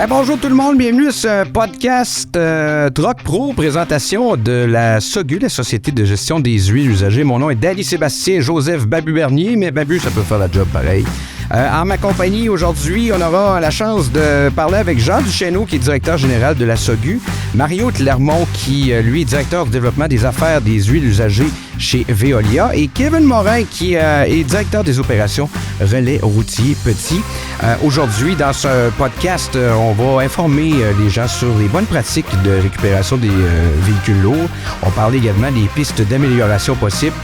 Bonjour tout le monde, bienvenue à ce podcast Troc Pro, présentation de la SOGU, la Société de gestion des huiles usagées. Mon nom est Dali Sébastien Joseph Babu Bernier, mais Babu, ça peut faire la job pareil. En ma compagnie, aujourd'hui, on aura la chance de parler avec Jean Duchesneau, qui est directeur général de la SOGU, Mario Clermont, qui, lui, est directeur du développement des affaires des huiles usagées chez Veolia, et Kevin Morin, qui est directeur des opérations relais routier petit. Aujourd'hui, dans ce podcast, on va informer les gens sur les bonnes pratiques de récupération des véhicules lourds. On parle également des pistes d'amélioration possibles.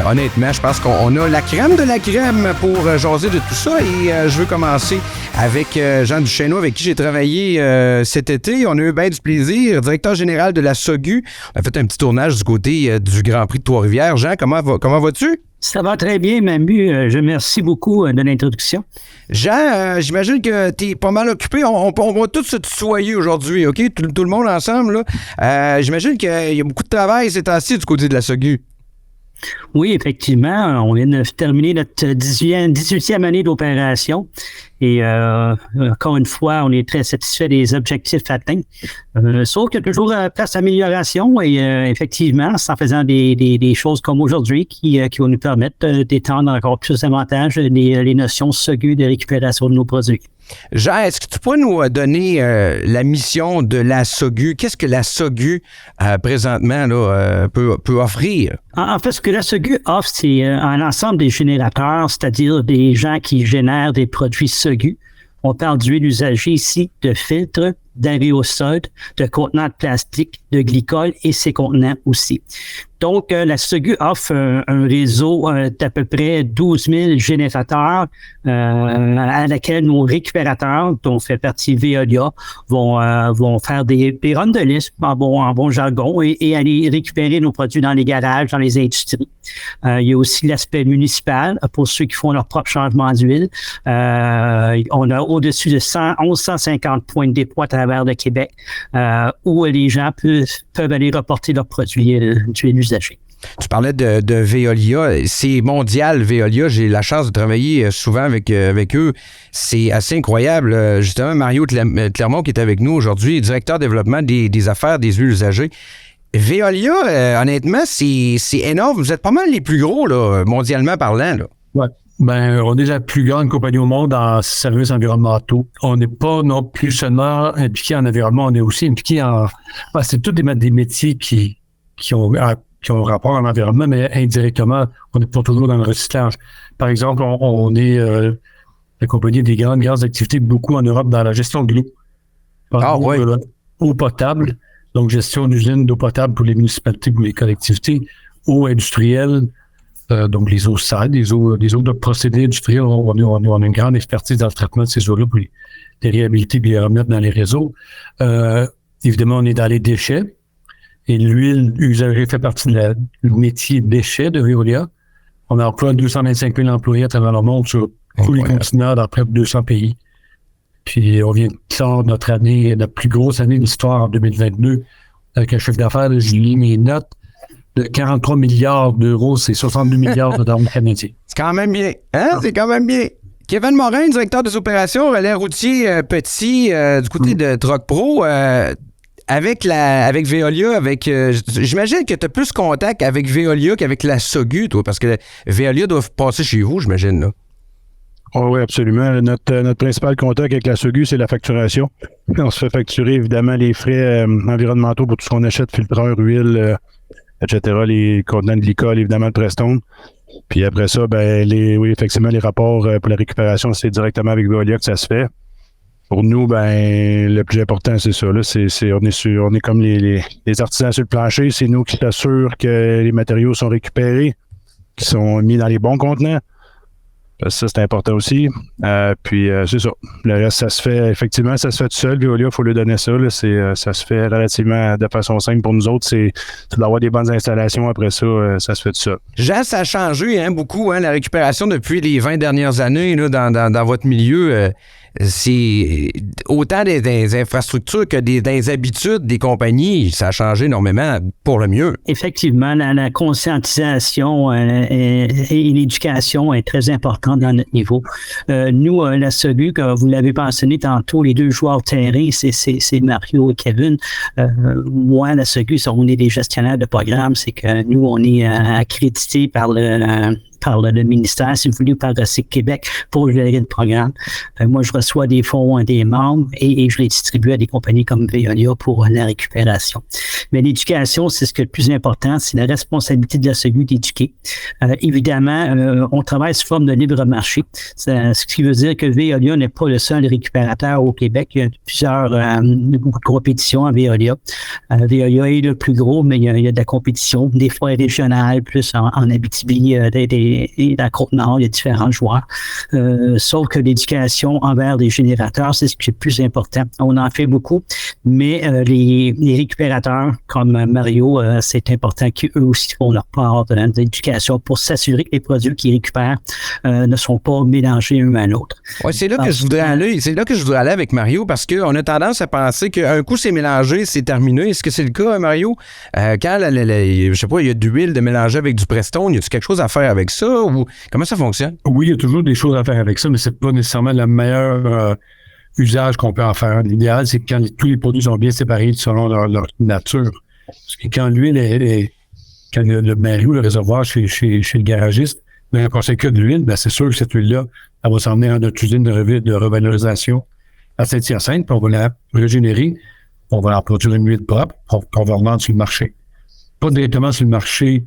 Honnêtement, je pense qu'on a la crème de la crème pour jaser de tout ça. Et je veux commencer avec Jean Duchesneau, avec qui j'ai travaillé cet été. On a eu bien du plaisir. Directeur général de la SOGU. On a fait un petit tournage du côté du Grand Prix de Trois-Rivières. Jean, comment vas-tu? Ça va très bien, Mamu. Je remercie beaucoup de l'introduction. Jean, j'imagine que tu es pas mal occupé. On va tous se tutoyer aujourd'hui, OK? Tout le monde ensemble, là. J'imagine qu'il y a beaucoup de travail ces temps-ci du côté de la SOGU. Oui, effectivement. On vient de terminer notre 18e année d'opération. Et encore une fois, on est très satisfait des objectifs atteints. Sauf qu'il y a toujours place d'amélioration et effectivement, c'est en faisant des choses comme aujourd'hui qui vont nous permettre d'étendre encore plus davantage les notions SOGU de récupération de nos produits. Jean, est-ce que tu pourrais nous donner la mission de la SOGU? Qu'est-ce que la SOGU, présentement, là, peut offrir? En fait, ce que la SOGU offre, c'est un ensemble des générateurs, c'est-à-dire des gens qui génèrent des produits SOGU. On parle d'huile usagée ici, de filtres, d'aérosols, de contenants de plastique, de glycol et ses contenants aussi. Donc, la SOGU offre un réseau d'à peu près 12 000 générateurs à laquelle nos récupérateurs, dont fait partie Veolia, vont faire des runs de liste en bon jargon et aller récupérer nos produits dans les garages, dans les industries. Il y a aussi l'aspect municipal pour ceux qui font leur propre changement d'huile. On a au-dessus de 150 points de dépôt à travers le Québec où les gens peuvent aller reporter leurs produits d'huile usagée. Tu parlais de Veolia. C'est mondial, Veolia. J'ai la chance de travailler souvent avec eux. C'est assez incroyable. Justement, Mario Clermont, qui est avec nous aujourd'hui, directeur développement des affaires des huiles usagées. Veolia, honnêtement, c'est énorme. Vous êtes pas mal les plus gros, là, mondialement parlant, là. Ouais. On est la plus grande compagnie au monde en services environnementaux. On n'est pas non plus seulement impliqué en environnement, on est aussi impliqué c'est tous des métiers qui ont rapport à l'environnement, mais indirectement, on n'est pas toujours dans le recyclage. Par exemple, on est la compagnie des grandes activités, beaucoup en Europe, dans la gestion de l'eau. Oui. Eau potable, donc gestion d'usines d'eau potable pour les municipalités, pour les collectivités, eau industrielle, donc les eaux sales, les eaux de procédés industriels. On a une grande expertise dans le traitement de ces eaux-là pour les réhabiliter et les remettre dans les réseaux. Évidemment, on est dans les déchets. Et l'huile usagée fait partie du métier déchets de Veolia. On emploie 225 000 employés à travers le monde sur tous les continents dans près de 200 pays. Puis on vient de sortir notre année, la plus grosse année de l'histoire en 2022, avec un chiffre d'affaires, j'ai mis mes notes, de 43 milliards d'euros, c'est 62 milliards de dollars canadiens. C'est quand même bien. Hein? C'est quand même bien. Kevin Morin, directeur des opérations relais routier petit du côté de Troc Pro. Avec Veolia, j'imagine que tu as plus contact avec Veolia qu'avec la SOGU, toi, parce que Veolia doit passer chez vous, j'imagine, là. Oh oui, absolument. Notre principal contact avec la SOGU, c'est la facturation. On se fait facturer, évidemment, les frais environnementaux pour tout ce qu'on achète, filtreur, huile, etc., les contenants de glycol, évidemment, de Prestone. Puis après ça, oui, effectivement, les rapports pour la récupération, c'est directement avec Veolia que ça se fait. Pour nous, le plus important, c'est ça. Là, on est comme les artisans sur le plancher. C'est nous qui s'assurent que les matériaux sont récupérés, qui sont mis dans les bons contenants. Parce que ça, c'est important aussi. Puis, c'est ça. Le reste, ça se fait, effectivement, ça se fait tout seul. Veolia, il faut lui donner ça. Là, ça se fait relativement de façon simple pour nous autres. C'est d'avoir des bonnes installations. Après ça, ça se fait tout seul. Jean, ça a changé beaucoup, la récupération depuis les 20 dernières années là, dans votre milieu. c'est autant des infrastructures que des habitudes des compagnies, ça a changé énormément pour le mieux. Effectivement, la conscientisation et l'éducation est très importante dans notre niveau. Nous, la SOGU, comme vous l'avez mentionné tantôt, les deux joueurs terrain, c'est Mario et Kevin. Moi, la SOGU, on est des gestionnaires de programme, c'est que nous, on est accrédités par le ministère, si vous voulez, par Recyc Québec pour gérer le programme. Moi, je reçois des fonds des membres et je les distribue à des compagnies comme Veolia pour la récupération. Mais l'éducation, c'est ce qui est le plus important, c'est la responsabilité de la SOGU d'éduquer. Évidemment, on travaille sous forme de libre marché, ce qui veut dire que Veolia n'est pas le seul récupérateur au Québec. Il y a beaucoup de compétitions à Veolia. Veolia est le plus gros, mais il y a de la compétition, des fois régionale, plus en Abitibi, et dans la Côte-Nord, il y a différents joueurs. Sauf que l'éducation envers les générateurs, c'est ce qui est le plus important. On en fait beaucoup, mais les récupérateurs comme Mario, c'est important qu'eux aussi font leur part de l'éducation pour s'assurer que les produits qu'ils récupèrent ne sont pas mélangés un à l'autre. Ouais, c'est là que je voudrais aller. C'est là que je voudrais aller avec Mario parce qu'on a tendance à penser qu'un coup c'est mélangé, c'est terminé. Est-ce que c'est le cas, Mario? Quand je sais pas, il y a de l'huile de mélanger avec du Prestone, y a-t-il quelque chose à faire avec ça ou comment ça fonctionne? Oui, il y a toujours des choses à faire avec ça, mais c'est pas nécessairement le meilleur usage qu'on peut en faire. L'idéal, c'est que quand tous les produits sont bien séparés selon leur nature. Parce que quand l'huile quand le baril ou le réservoir chez le garagiste, quand on sait que de l'huile, c'est sûr que cette huile-là, elle va s'emmener à notre usine de revalorisation à Saint-Hyacinthe, puis on va la régénérer, on va en produire une huile propre, qu'on va revendre sur le marché. Pas directement sur le marché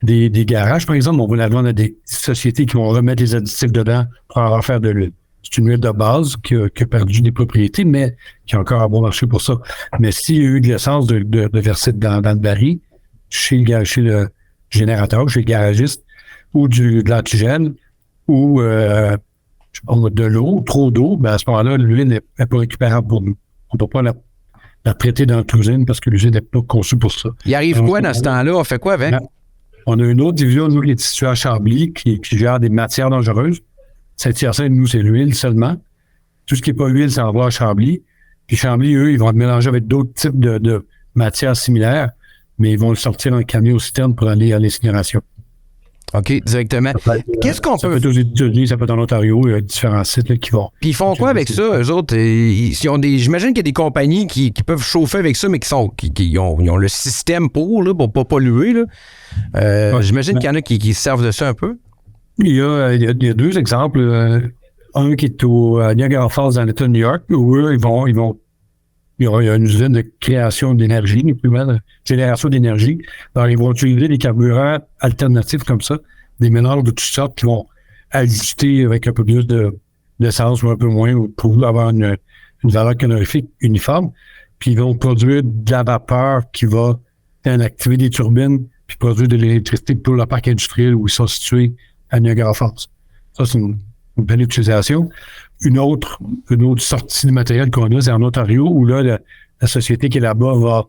des garages, par exemple, on va la vendre à des sociétés qui vont remettre les additifs dedans pour en refaire de l'huile. C'est une huile de base qui a perdu des propriétés, mais qui a encore un bon marché pour ça. Mais s'il y a eu de l'essence de verser dans le baril, chez le générateur, chez le garagiste, ou de l'antigène, ou de l'eau, trop d'eau, à ce moment-là, l'huile n'est pas récupérable pour nous. On ne doit pas la traiter dans notre usine parce que l'usine n'est pas conçue pour ça. Il arrive quoi dans ce temps-là? On fait quoi avec? On a une autre division, nous, qui est située à Chambly, qui gère des matières dangereuses. Saint-Hyacinthe, nous, c'est l'huile seulement. Tout ce qui n'est pas huile, ça envoie à Chambly. Puis Chambly, eux, ils vont le mélanger avec d'autres types de matières similaires, mais ils vont le sortir en camion citerne pour aller à l'incinération. OK, directement. Qu'est-ce qu'on peut... Ça peut être aux États-Unis, ça peut être en Ontario, il y a différents sites là, qui vont... Puis ils font quoi avec ça, eux autres? J'imagine qu'il y a des compagnies qui peuvent chauffer avec ça, mais qui ont le système pour pas polluer. Là. J'imagine qu'il y en a qui se servent de ça un peu. Il y a deux exemples. Un qui est au Niagara Falls dans l'État de New York, où eux, il y a une usine de création d'énergie, plus mal, génération d'énergie. Alors, ils vont utiliser des carburants alternatifs comme ça, des mélanges de toutes sortes qui vont ajuster avec un peu plus d'essence ou un peu moins pour avoir une valeur calorifique uniforme. Puis, ils vont produire de la vapeur qui va activer des turbines puis produire de l'électricité pour le parc industriel où ils sont situés à Niagara Falls. Ça, c'est une belle utilisation. Une autre sortie de matériel qu'on a, c'est en Ontario, où là, la société qui est là-bas va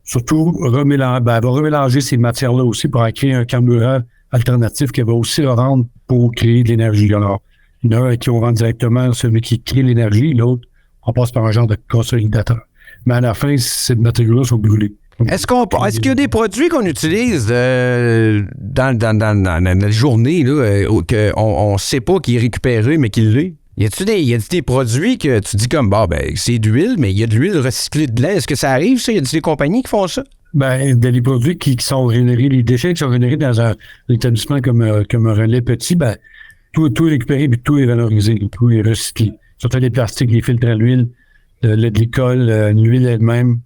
surtout remélanger ces matières-là aussi pour en créer un carburant alternatif qui va aussi le rendre pour créer de l'énergie. Alors, il y en a qui vont rendre directement celui qui crée l'énergie, l'autre, on passe par un genre de consolidateur. Mais à la fin, ces matériaux-là sont brûlés. Est-ce qu'il y a des produits qu'on utilise dans la journée là, qu'on ne sait pas qui est récupéré, mais qui l'est? Y a-t-il des produits que tu dis comme, c'est d'huile, mais il y a de l'huile recyclée de lait. Est-ce que ça arrive, ça? Y a-t-il des compagnies qui font ça? Des produits qui sont générés, les déchets qui sont générés dans un établissement comme un relais petit, tout est récupéré, puis tout est valorisé, tout est recyclé. Surtout les plastiques, les filtres à l'huile, le lait de l'école, l'huile elle-même,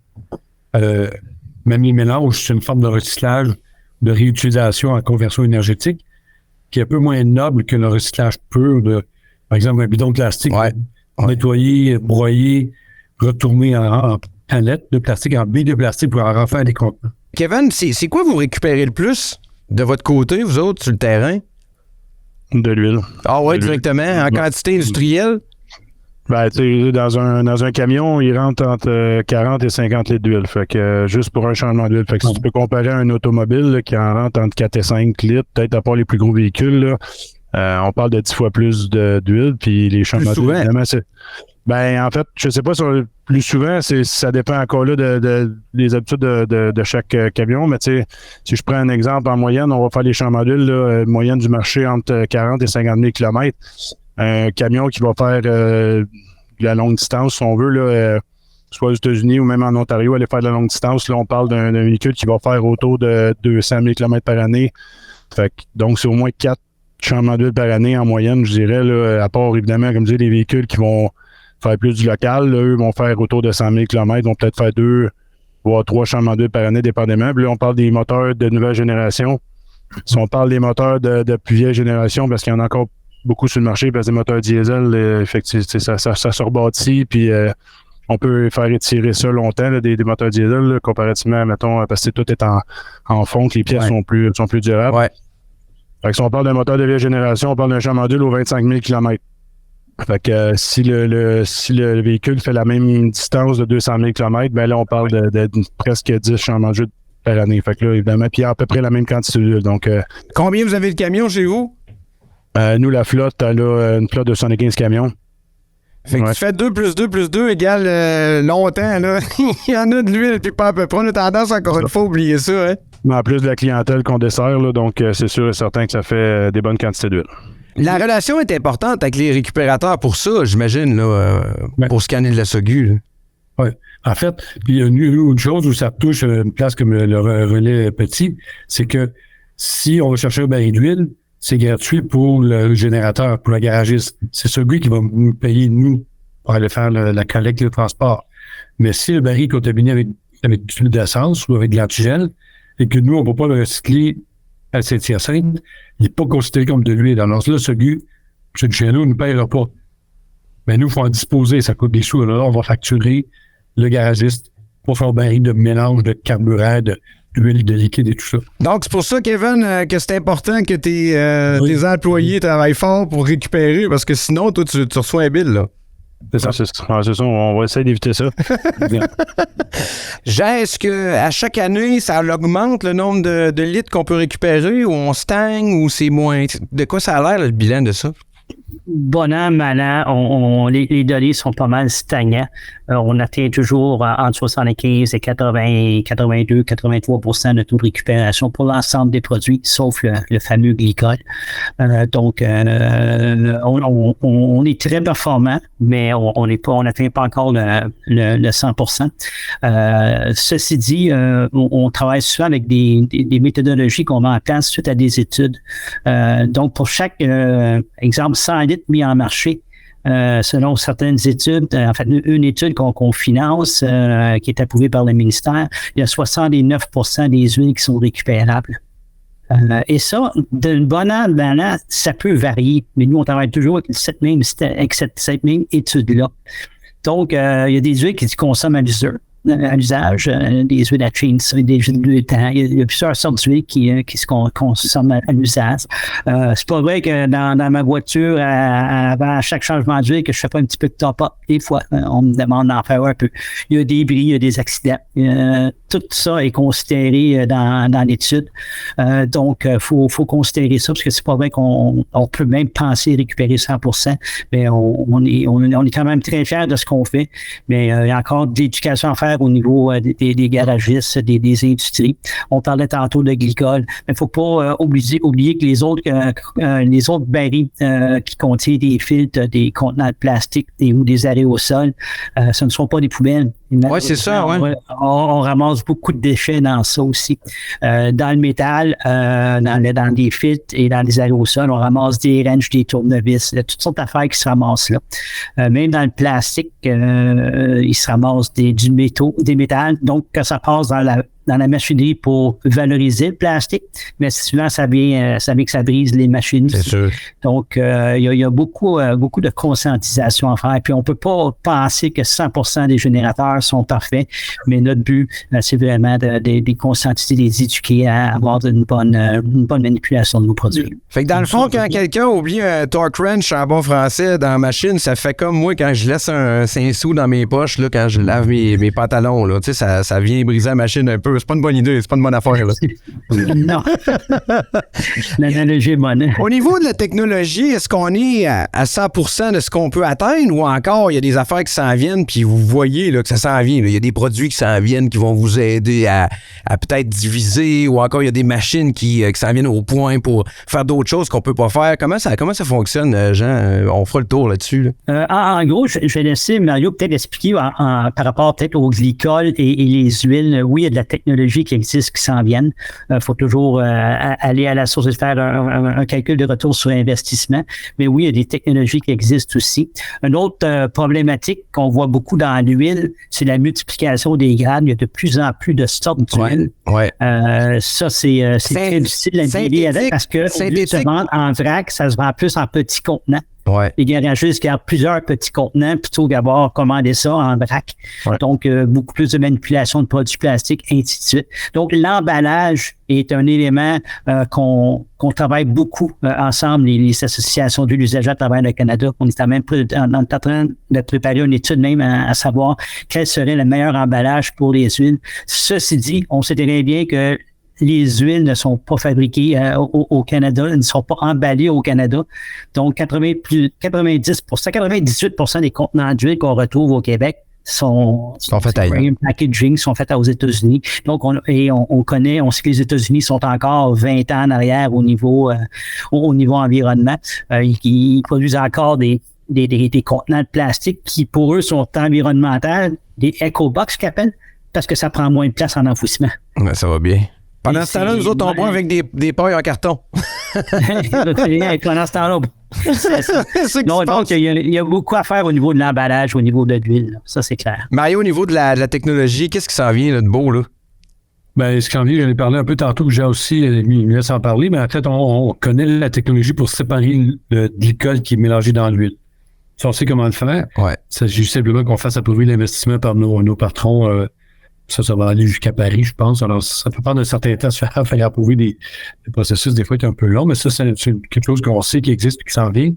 même les mélanges, c'est une forme de recyclage, de réutilisation en conversion énergétique, qui est un peu moins noble que le recyclage pur par exemple, un bidon de plastique, nettoyé, broyé, retourné en palette de plastique, en billes de plastique pour en refaire des contenants. Kevin, c'est quoi vous récupérez le plus de votre côté, vous autres, sur le terrain? De l'huile. Ah oui, directement, en quantité industrielle? Tu sais, dans un camion, il rentre entre 40 et 50 litres d'huile. Fait que juste pour un changement d'huile. Fait que si tu peux comparer à un automobile là, qui en rentre entre 4 et 5 litres, peut-être à part les plus gros véhicules, là, On parle de 10 fois plus d'huile, puis les champs modules, évidemment, c'est... Ben, en fait, je sais pas si plus souvent, ça dépend encore là des habitudes de chaque camion, mais tu sais, si je prends un exemple, en moyenne, on va faire les champs modules, là, moyenne du marché entre 40 et 50 000 km. Un camion qui va faire de la longue distance, si on veut, là, soit aux États-Unis ou même en Ontario, aller faire de la longue distance, là, on parle d'un véhicule qui va faire autour de 200 000 km par année. Fait que, donc, c'est au moins 4 champs modules par année en moyenne, je dirais, là, à part évidemment, comme je dis, les véhicules qui vont faire plus du local. Là, eux vont faire autour de 100 000 km, vont peut-être faire 2 voire 3 champs modules par année, dépendamment. Puis là, on parle des moteurs de nouvelle génération. Si on parle des moteurs de plus vieille génération, parce qu'il y en a encore beaucoup sur le marché, parce que des moteurs diesel, effectivement, ça se rebâtit, puis on peut faire étirer ça longtemps, là, des moteurs diesel, là, comparativement, mettons, parce que tout est en fonte, les pièces sont plus durables. Ouais. Fait que si on parle d'un moteur de vieille génération, on parle d'un champ module aux 25 000 km. Fait que si le véhicule fait la même distance de 200 000 km, ben là, on parle de presque 10 champs modules par année. Fait que là, évidemment, puis à peu près la même quantité d'huile. Donc, combien vous avez de camions chez vous? Nous, la flotte, elle a une flotte de 75 camions. Fait que tu fais 2 plus 2 plus 2 égale longtemps, là. Il y en a de l'huile, puis pas à peu près. On a tendance, encore une fois, à oublier ça, hein? Mais en plus de la clientèle qu'on dessert, là, donc c'est sûr et certain que ça fait des bonnes quantités d'huile. La relation est importante avec les récupérateurs pour ça, j'imagine, là, pour scanner de la SOGU. Oui. En fait, il y a une chose où ça touche une place comme le relais petit, c'est que si on va chercher un baril d'huile, c'est gratuit pour le générateur, pour le garagiste. C'est SOGU qui va nous payer, nous, pour aller faire la collecte et le transport. Mais si le baril est contaminé avec du fluide d'essence ou avec de l'antigel, et que nous, on ne peut pas le recycler à Saint-Hyacinthe, il n'est pas considéré comme de l'huile. Alors là, SOGU, chez nous, ne nous paiera pas. Mais nous, il faut en disposer, ça coûte des sous. Alors là, on va facturer le garagiste pour faire un baril de mélange de carburant, d'huile, de liquide et tout ça. Donc, c'est pour ça, Kevin, que c'est important que tes employés travaillent fort pour récupérer, parce que sinon, toi, tu reçois un bill, là. C'est ça. C'est ça, on va essayer d'éviter ça. Jean, est-ce qu'à chaque année, ça augmente le nombre de litres qu'on peut récupérer, ou on stagne, ou c'est moins? De quoi ça a l'air, le bilan de ça? Bon an, mal an, les données sont pas mal stagnants. On atteint toujours entre 75 et 80, 82, 83% de taux de récupération pour l'ensemble des produits, sauf le fameux glycol. Donc, on est très performant, mais on n'atteint pas encore le 100%. Ceci dit, on travaille souvent avec des méthodologies qu'on met en place suite à des études. Donc, pour chaque exemple, 100 litres mis en marché, selon certaines études, en fait, une étude qu'on finance, qui est approuvée par le ministère, il y a 69% des huiles qui sont récupérables. Et ça, d'une bonne année, ça peut varier, mais nous, on travaille toujours avec cette même étude-là. Donc, il y a des huiles qui consomment à l'usage, des huiles à chain, des huiles de temps. Il y a plusieurs sortes d'huiles qui se consomment à l'usage. C'est pas vrai que dans ma voiture, avant chaque changement d'huile, que je fais pas un petit peu de top-up. Des fois, on me demande d'en faire un peu. Il y a des bris, il y a des accidents. Tout ça est considéré dans l'étude. Donc, faut considérer ça, parce que c'est pas vrai qu'on peut même penser récupérer 100%. Mais on est quand même très fiers de ce qu'on fait. Mais il y a encore de l'éducation à faire au niveau des garagistes, des industries. On parlait tantôt de glycol, mais il faut pas oublier que les autres barils qui contiennent des filtres, des contenants de plastique ou des aérosols, ce ne sont pas des poubelles. Oui, c'est ça, oui. On ramasse beaucoup de déchets dans ça aussi. Dans le métal, dans des filtres et dans les aérosols, on ramasse des wrenches, des tournevis, toutes sortes d'affaires qui se ramassent là. Même dans le plastique, il se ramasse des métals. Donc, quand ça passe dans la machinerie pour valoriser le plastique, mais souvent, ça vient que ça brise les machines. C'est sûr. Donc, il y a beaucoup de conscientisation à faire. Puis, on peut pas penser que 100% des générateurs sont parfaits, mais notre but, c'est vraiment de conscientiser, de les éduquer à avoir une bonne manipulation de nos produits. Fait que dans le fond, quand quelqu'un oublie un torque wrench en bon français dans la machine, ça fait comme moi quand je laisse un 5 sous dans mes poches, là, quand je lave mes pantalons, là, tu sais, ça vient briser la machine un peu. C'est pas une bonne idée, c'est pas une bonne affaire. Là. Non. L'analogie est bonne. Au niveau de la technologie, est-ce qu'on est à 100% de ce qu'on peut atteindre ou encore il y a des affaires qui s'en viennent puis vous voyez là, que ça s'en vient? Là. Il y a des produits qui s'en viennent qui vont vous aider à peut-être diviser ou encore il y a des machines qui s'en viennent au point pour faire d'autres choses qu'on peut pas faire. Comment ça fonctionne, Jean? On fera le tour là-dessus. Là. En gros, je vais laisser Mario peut-être expliquer par rapport peut-être aux glycols et les huiles. Oui, il y a de la technologie qui existe qui s'en viennent. Faut toujours aller à la source et faire un calcul de retour sur investissement. Mais oui, il y a des technologies qui existent aussi. Une autre problématique qu'on voit beaucoup dans l'huile, c'est la multiplication des grades. Il y a de plus en plus de sortes d'huile. Ouais. Ça, c'est très difficile à dealer avec parce que au lieu de se vendre en vrac, ça se vend plus en petits contenants. Ouais. Les garagistes gardent plusieurs petits contenants plutôt qu'avoir commandé ça en vrac. Ouais. Donc, beaucoup plus de manipulation de produits plastiques, ainsi de suite. Donc, l'emballage est un élément qu'on travaille beaucoup ensemble, les associations d'huile usagée à travers le Canada. On est même en train de préparer une étude même à savoir quel serait le meilleur emballage pour les huiles. Ceci dit, on sait très bien que les huiles ne sont pas fabriquées au Canada, elles ne sont pas emballées au Canada. Donc, 98% des contenants d'huile qu'on retrouve au Québec sont faits ailleurs. Packaging, sont faits aux États-Unis. Donc, on sait que les États-Unis sont encore 20 ans en arrière au niveau environnement. Ils produisent encore des contenants de plastique qui, pour eux, sont environnementaux, des eco-box qu'ils appellent, parce que ça prend moins de place en enfouissement. Ouais, ça va bien. Pendant ce temps-là, nous autres, on boit avec des pailles en carton. Pendant ce temps-là, non, donc, il y a beaucoup à faire au niveau de l'emballage, au niveau de l'huile. Ça, c'est clair. Mario, au niveau de la technologie, qu'est-ce qui s'en vient là, de beau, là? Ben, ce qui s'en vient, j'en ai parlé un peu tantôt, j'ai aussi, il me laisse en parler, mais en fait, on connaît la technologie pour séparer le glycol qui est mélangé dans l'huile. Si on sait comment le faire, il s'agit simplement qu'on fasse approuver l'investissement par nos patrons. Ça va aller jusqu'à Paris, je pense. Alors, ça peut prendre un certain temps de faire approuver des processus. Des fois, c'est un peu long, mais ça, c'est quelque chose qu'on sait qui existe et qui s'en vient.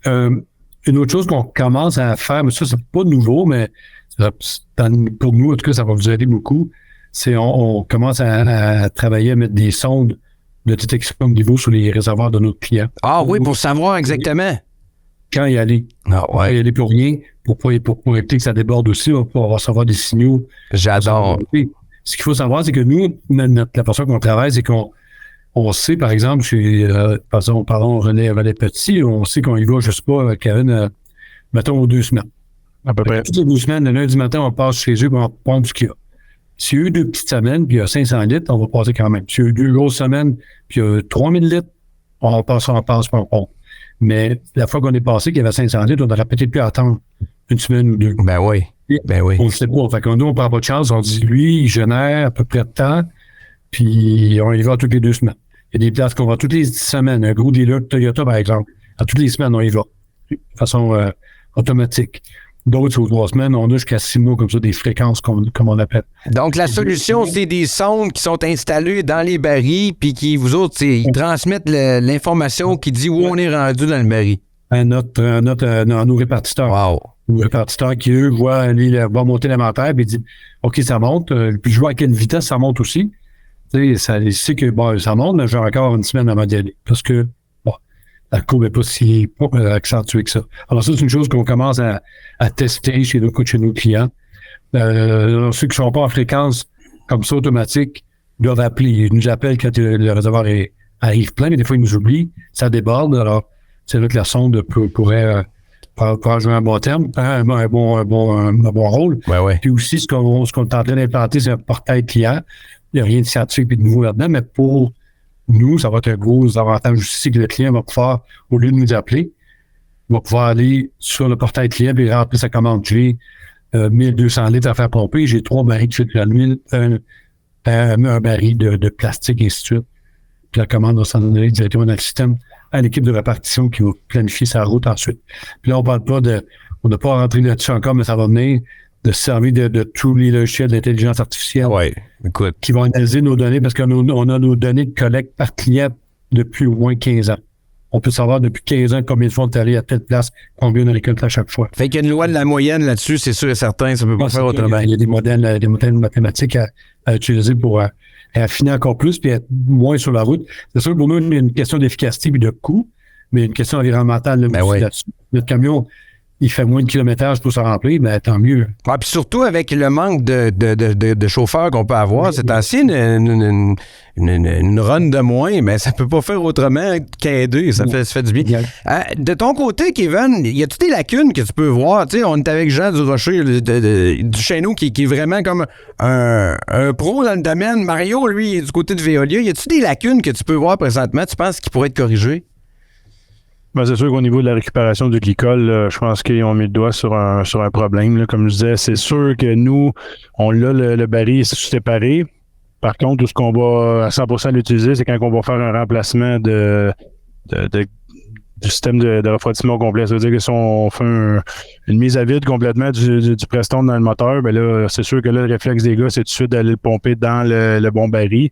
Une autre chose qu'on commence à faire, mais ça, c'est pas nouveau, mais pour nous, en tout cas, ça va vous aider beaucoup, c'est on commence à travailler à mettre des sondes de détection de niveau sur les réservoirs de nos clients. Ah oui, pour savoir exactement. Quand y aller. Quand y aller pour rien, pour éviter que ça déborde aussi, pour recevoir des signaux. J'adore. Ce qu'il faut savoir, c'est que nous, la façon qu'on travaille, c'est qu'on sait, par exemple, parlons René Petit, on sait qu'on y va, je sais pas, Kevin, mettons aux 2 semaines. À peu près. Toutes les 2 semaines, le lundi matin, on passe chez eux, puis on pompe ce qu'il y a. S'il y a eu 2 petites semaines, puis il y a 500 litres, on va passer quand même. S'il y a eu 2 grosses semaines, puis il y a 3000 litres, on passe, puis on pompe. Mais la fois qu'on est passé, qu'il y avait 500 litres, on n'aurait peut-être pu attendre une semaine ou 2. Ben oui. On ne sait pas. Fait que nous, on ne prend pas de chance. On dit, lui, il génère à peu près de temps, puis on y va toutes les 2 semaines. Il y a des places qu'on va toutes les 10 semaines. Un gros dealer de Toyota, par exemple. À toutes les semaines, on y va. De façon automatique. D'autres, aux 3 semaines, on a jusqu'à 6 mois comme ça, des fréquences, comme on appelle. Donc, la solution, c'est des sondes qui sont installées dans les barils, puis qui, vous autres, ils transmettent l'information qui dit où on est rendu dans le baril. Nos répartiteurs. Wow. Nos répartiteurs qui, eux, voient monter l'inventaire, puis ils disent, OK, ça monte. Puis je vois à quelle vitesse ça monte aussi. Tu sais, il sait que ça monte, mais j'ai encore une semaine avant d'y aller. Parce que, la courbe n'est pas si accentuée que ça. Alors ça, c'est une chose qu'on commence à tester chez nos clients. Ceux qui ne sont pas en fréquence comme ça automatique doivent appeler. Ils nous appellent quand le réservoir arrive plein, mais des fois, ils nous oublient. Ça déborde. Alors, c'est là que la sonde pourrait jouer un bon terme, un bon rôle. Ouais. Puis aussi, ce qu'on est en train d'implanter, c'est un portail client. Il n'y a rien de scientifique et de nouveau là-dedans, mais pour nous, ça va être un gros avantage aussi que le client va pouvoir, au lieu de nous appeler, va pouvoir aller sur le portail client et remplir sa commande. J'ai 1200 litres à faire pomper, j'ai 3 barils de filtre à l'huile, un baril de plastique, et ainsi de suite. Puis la commande va s'en donner directement dans le système à l'équipe de répartition qui va planifier sa route ensuite. Puis là, on n'a pas rentré là-dessus encore, mais ça va venir de se servir de tous les logiciels d'intelligence artificielle qui vont analyser nos données parce qu'on a nos données de collecte par client depuis au moins 15 ans. on peut savoir depuis 15 ans combien de fois on est allé à telle place, combien on a récolté à chaque fois. Fait qu'il y a une loi de la moyenne là-dessus, c'est sûr et certain, ça peut pas faire autrement. Il y a des modèles mathématiques à utiliser pour affiner encore plus puis être moins sur la route. C'est sûr, pour nous, il y a une question d'efficacité et de coût, mais une question environnementale là-dessus. Notre camion, il fait moins de kilométrage pour se remplir, mais tant mieux. Ouais, puis surtout avec le manque de chauffeurs qu'on peut avoir, c'est assez une run de moins, mais ça peut pas faire autrement qu'aider. Ça fait du bien. De ton côté, Kevin, y a-tu des lacunes que tu peux voir? Tu sais, on est avec Jean Durocher du chez nous qui est vraiment comme un pro dans le domaine. Mario, lui, est du côté de Veolia. Y a-tu des lacunes que tu peux voir présentement, tu penses, qui pourraient être corrigées? Ben, c'est sûr qu'au niveau de la récupération du glycol, là, je pense qu'ils ont mis le doigt sur un problème. Là. Comme je disais, c'est sûr que nous, on a le baril séparé. Par contre, tout ce qu'on va à 100% l'utiliser, c'est quand on va faire un remplacement du système de refroidissement complet. Ça veut dire que si on fait une mise à vide complètement du Prestone dans le moteur, ben là, c'est sûr que là, le réflexe des gars, c'est tout de suite d'aller le pomper dans le bon baril.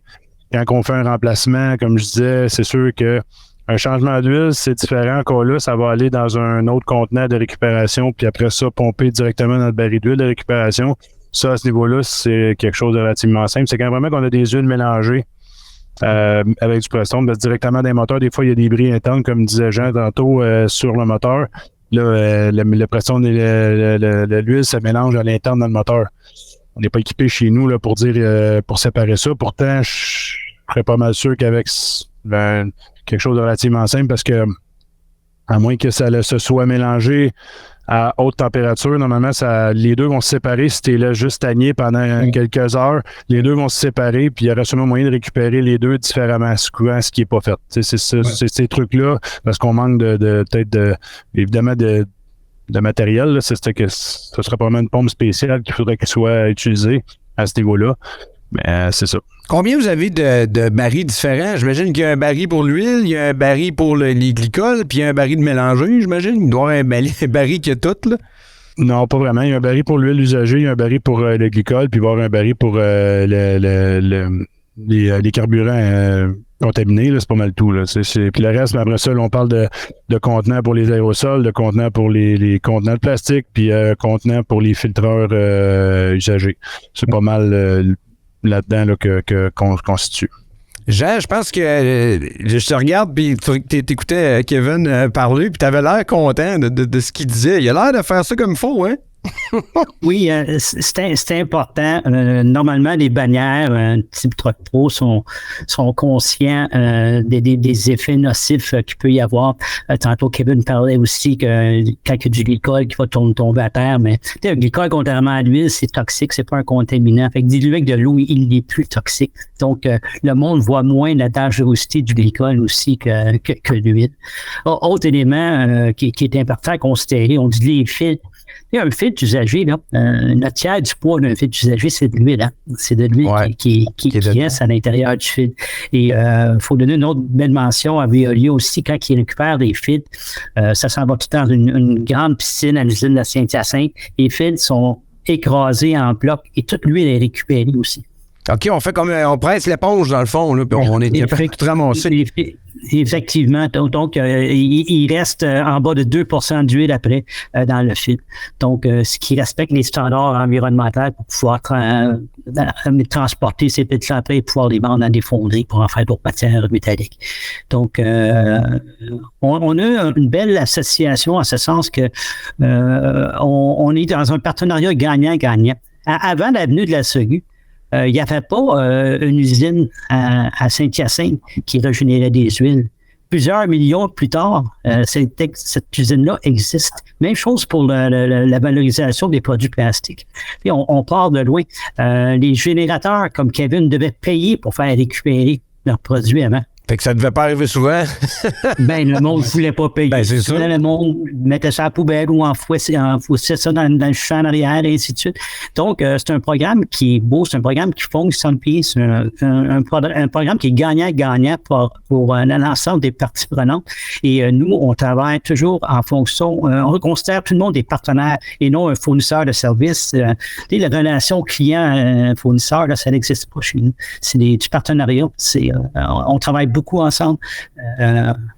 Quand on fait un remplacement, comme je disais, c'est sûr que un changement d'huile, c'est différent. Encore là, ça va aller dans un autre contenant de récupération, puis après ça, pomper directement dans le baril d'huile de récupération. Ça, à ce niveau-là, c'est quelque chose de relativement simple. C'est quand vraiment qu'on a des huiles mélangées avec du Prestone, directement dans les moteurs. Des fois, il y a des bris intenses, comme disait Jean tantôt, sur le moteur. Là, le Prestone et l'huile se mélangent à l'interne dans le moteur. On n'est pas équipé chez nous là, pour séparer ça. Pourtant, je serais pas mal sûr qu'avec quelque chose de relativement simple, parce que à moins que ça se soit mélangé à haute température, normalement, les deux vont se séparer. Si tu es là juste stagné pendant quelques heures, les deux vont se séparer, puis il y aurait sûrement moyen de récupérer les deux différemment, ce qui n'est pas fait. C'est ces trucs-là, parce qu'on manque évidemment de matériel. Là, ce serait probablement une pompe spéciale qu'il faudrait qu'elle soit utilisée à ce niveau-là. Mais c'est ça. Combien vous avez de barils différents? J'imagine qu'il y a un baril pour l'huile, il y a un baril pour les glycols, puis il y a un baril de mélangé, j'imagine. Il doit y avoir un baril qui a tout, là. Non, pas vraiment. Il y a un baril pour l'huile usagée, il y a un baril pour le glycol, puis il va y avoir un baril pour les carburants contaminés. Là, c'est pas mal tout. Là. Puis le reste, après ça, là, on parle de contenants pour les aérosols, de contenants pour les contenants de plastique, puis contenants pour les filtreurs usagés. C'est pas mal là-dedans là, qu'on se constitue. Jean, je pense que je te regarde, puis t'écoutais Kevin parler, puis t'avais l'air content de ce qu'il disait. Il a l'air de faire ça comme il faut, hein? Oui, c'est important. Normalement, les bannières type Truck Pro sont conscients des effets nocifs qu'il peut y avoir. Tantôt, Kevin parlait aussi que quand il y a du glycol qui va tomber à terre, mais le glycol, contrairement à l'huile, c'est toxique, c'est pas un contaminant. Fait que dilué avec de l'eau, il n'est plus toxique. Donc, le monde voit moins la dangerosité du glycol aussi que l'huile. Autre élément qui est important à considérer, on dit les fils. Il y a un filtre usagé, là. Le tiers du poids d'un filtre usagé, c'est de l'huile. Hein? C'est de l'huile qui reste à l'intérieur du filtre. Et il faut donner une autre belle mention à Veolia aussi, quand ils récupèrent des filtres. Ça s'en va tout le temps dans une grande piscine à l'usine de la Saint-Hyacinthe. Les filtres sont écrasés en bloc et toute l'huile est récupérée aussi. OK, on fait comme on presse l'éponge dans le fond, là, puis on est capable de tout ramasser. Effectivement. Donc, il reste en bas de 2% d'huile après dans le filtre. Donc, ce qui respecte les standards environnementaux pour pouvoir transporter ces filtres après et pouvoir les vendre dans des fonderies pour en faire d'autres matières métalliques. Donc, on a une belle association en ce sens que on est dans un partenariat gagnant-gagnant. Avant l'avenue de la SOGU, il n'y avait pas une usine à Saint-Hyacinthe qui régénérait des huiles. Plusieurs millions plus tard, cette usine-là existe. Même chose pour la valorisation des produits plastiques. Puis on part de loin. Les générateurs, comme Kevin, devaient payer pour faire récupérer leurs produits avant. Fait que ça ne devait pas arriver souvent. Le monde ne voulait pas payer. C'est ça. Le monde mettait ça à la poubelle ou enfouissait ça dans le champ en arrière, et ainsi de suite. Donc, c'est un programme qui est beau, c'est un programme qui fonctionne bien, c'est un programme qui est gagnant-gagnant pour l'ensemble des parties prenantes. Et nous, on travaille toujours en fonction, on considère tout le monde des partenaires et non un fournisseur de services. La relation client-fournisseur, ça n'existe pas chez nous. C'est du partenariat. On travaille beaucoup ensemble.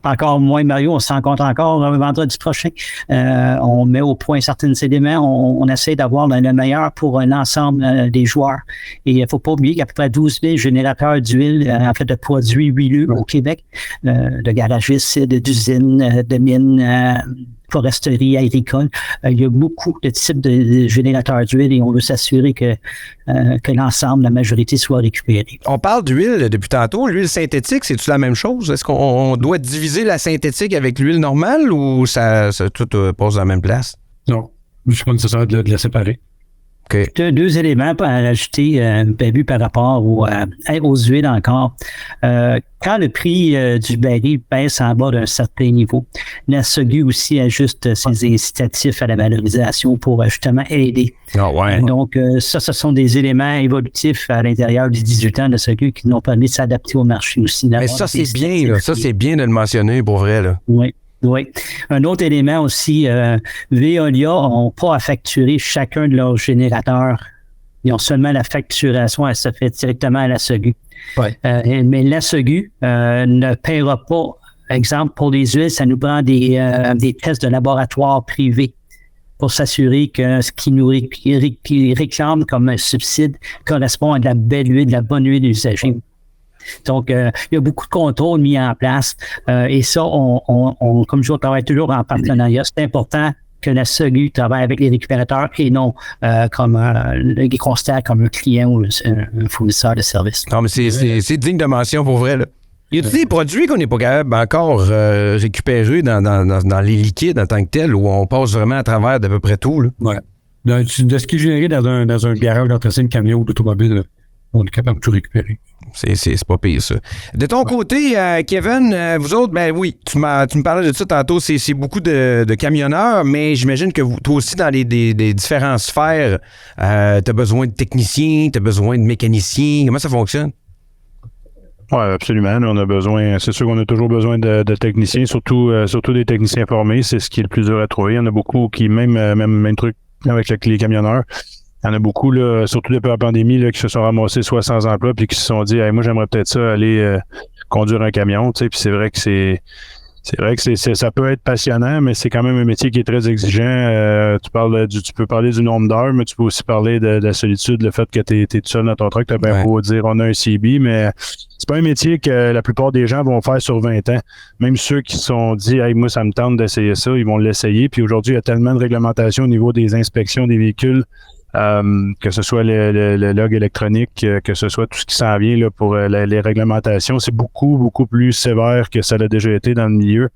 encore moi et Mario, on se rencontre encore vendredi prochain. On met au point certains éléments. On essaie d'avoir le meilleur pour l'ensemble des joueurs. Et il ne faut pas oublier qu'il y a à peu près 12 000 générateurs d'huile, en fait, de produits huileux au Québec, de garagistes, d'usines, de mines, foresterie agricole. Il y a beaucoup de types de générateurs d'huile et on veut s'assurer que l'ensemble, la majorité soit récupérée. On parle d'huile depuis tantôt. L'huile synthétique, c'est-tu la même chose? Est-ce qu'on doit diviser la synthétique avec l'huile normale ou ça tout passe à la même place? Non, je ne suis pas nécessaire de la séparer. Okay. Deux éléments à rajouter, Babu, par rapport aux huiles encore. Quand le prix du baril baisse en bas d'un certain niveau, la SOGU aussi ajuste ses incitatifs à la valorisation pour justement aider. Oh, ouais. Donc, ce sont des éléments évolutifs à l'intérieur des 18 ans de SOGU qui nous ont permis de s'adapter au marché aussi. Mais ça, c'est bien. Là. Ça, c'est bien de le mentionner pour vrai. Là. Oui. Oui. Un autre élément aussi, Veolia n'ont pas à facturer chacun de leurs générateurs. Ils ont seulement la facturation, elle se fait directement à la SOGU. Ouais. Mais la SOGU ne paiera pas, exemple, pour les huiles, ça nous prend des tests de laboratoire privés pour s'assurer que ce qu'ils nous réclament comme un subside correspond à de la belle huile, de la bonne huile usagée. Donc, il y a beaucoup de contrôles mis en place et ça, comme je travaille toujours en partenariat, c'est important que la SOGU travaille avec les récupérateurs et non comme les constats comme un client ou un fournisseur de services. Non, mais c'est digne de mention pour vrai. Là. Y a-t-il des produits qu'on n'est pas capable encore récupérer dans les liquides en tant que tel où on passe vraiment à travers d'à peu près tout? Là? Ouais. De ce qui est généré dans un garage d'entretien de camion ou d'automobile, on est capable de tout récupérer. C'est pas pire, ça. De ton côté, Kevin, vous autres, ben oui, tu me parlais de ça tantôt, c'est beaucoup de camionneurs, mais j'imagine que toi aussi, dans des différentes sphères, t'as besoin de techniciens, t'as besoin de mécaniciens. Comment ça fonctionne? Oui, absolument. On a besoin, c'est sûr qu'on a toujours besoin de techniciens, surtout des techniciens formés. C'est ce qui est le plus dur à trouver. Il y en a beaucoup qui, même truc avec les camionneurs. Il y en a beaucoup, là, surtout depuis la pandémie, là, qui se sont ramassés soit sans emploi puis qui se sont dit hey, moi j'aimerais peut-être ça aller conduire un camion, tu sais, puis c'est vrai que ça peut être passionnant, mais c'est quand même un métier qui est très exigeant. Tu peux parler du nombre d'heures, mais tu peux aussi parler de la solitude, le fait que tu es tout seul dans ton truck, tu as bien beau dire on a un CB, mais c'est pas un métier que la plupart des gens vont faire sur 20 ans. Même ceux qui se sont dit hey, moi ça me tente d'essayer ça, ils vont l'essayer. Puis aujourd'hui, il y a tellement de réglementation au niveau des inspections des véhicules. Que ce soit le log électronique, que ce soit tout ce qui s'en vient là, pour les réglementations, c'est beaucoup, beaucoup plus sévère que ça l'a déjà été dans le milieu.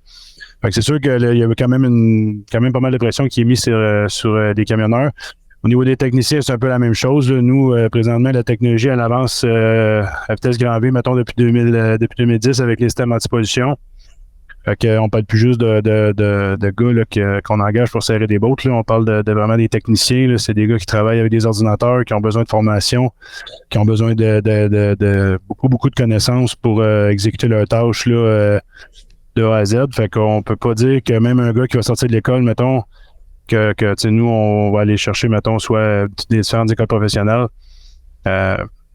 Fait que c'est sûr qu'il y a quand même pas mal de pression qui est mise sur les camionneurs. Au niveau des techniciens, c'est un peu la même chose. Là. Nous, présentement, la technologie, elle avance à vitesse grand V, mettons, depuis 2010 avec les systèmes anti-pollution. Fait qu'on parle plus juste de gars là, qu'on engage pour serrer des bottes. Là. On parle de vraiment des techniciens. Là. C'est des gars qui travaillent avec des ordinateurs, qui ont besoin de formation, qui ont besoin de beaucoup de connaissances pour exécuter leurs tâches là, de A à Z. Fait qu'on peut pas dire que même un gars qui va sortir de l'école, mettons, que nous, on va aller chercher, mettons, soit des différentes écoles professionnelles.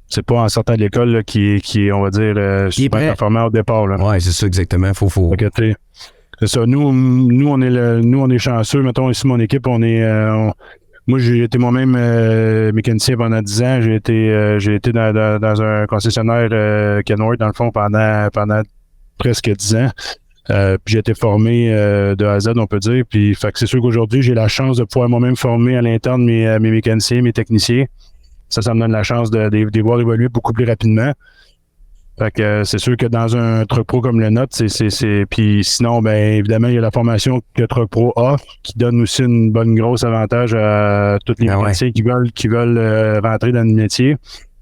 C'est pas en sortant de l'école là, qui est, on va dire, super performant au départ. Oui, c'est ça exactement. Faut. C'est ça. Nous, on est chanceux. Mettons, ici, mon équipe, moi, j'ai été moi-même mécanicien pendant 10 ans. J'ai été dans un concessionnaire Kenworth, dans le fond, pendant presque 10 ans. Puis j'ai été formé de A à Z, on peut dire. Puis fait que c'est sûr qu'aujourd'hui, j'ai la chance de pouvoir moi-même former à l'interne mes mécaniciens, mes techniciens. Ça me donne la chance de les voir évoluer beaucoup plus rapidement. Fait que c'est sûr que dans un truck pro comme le nôtre, puis sinon, ben évidemment, il y a la formation que le truck pro offre, qui donne aussi une bonne grosse avantage à tous les métiers qui veulent rentrer dans le métier.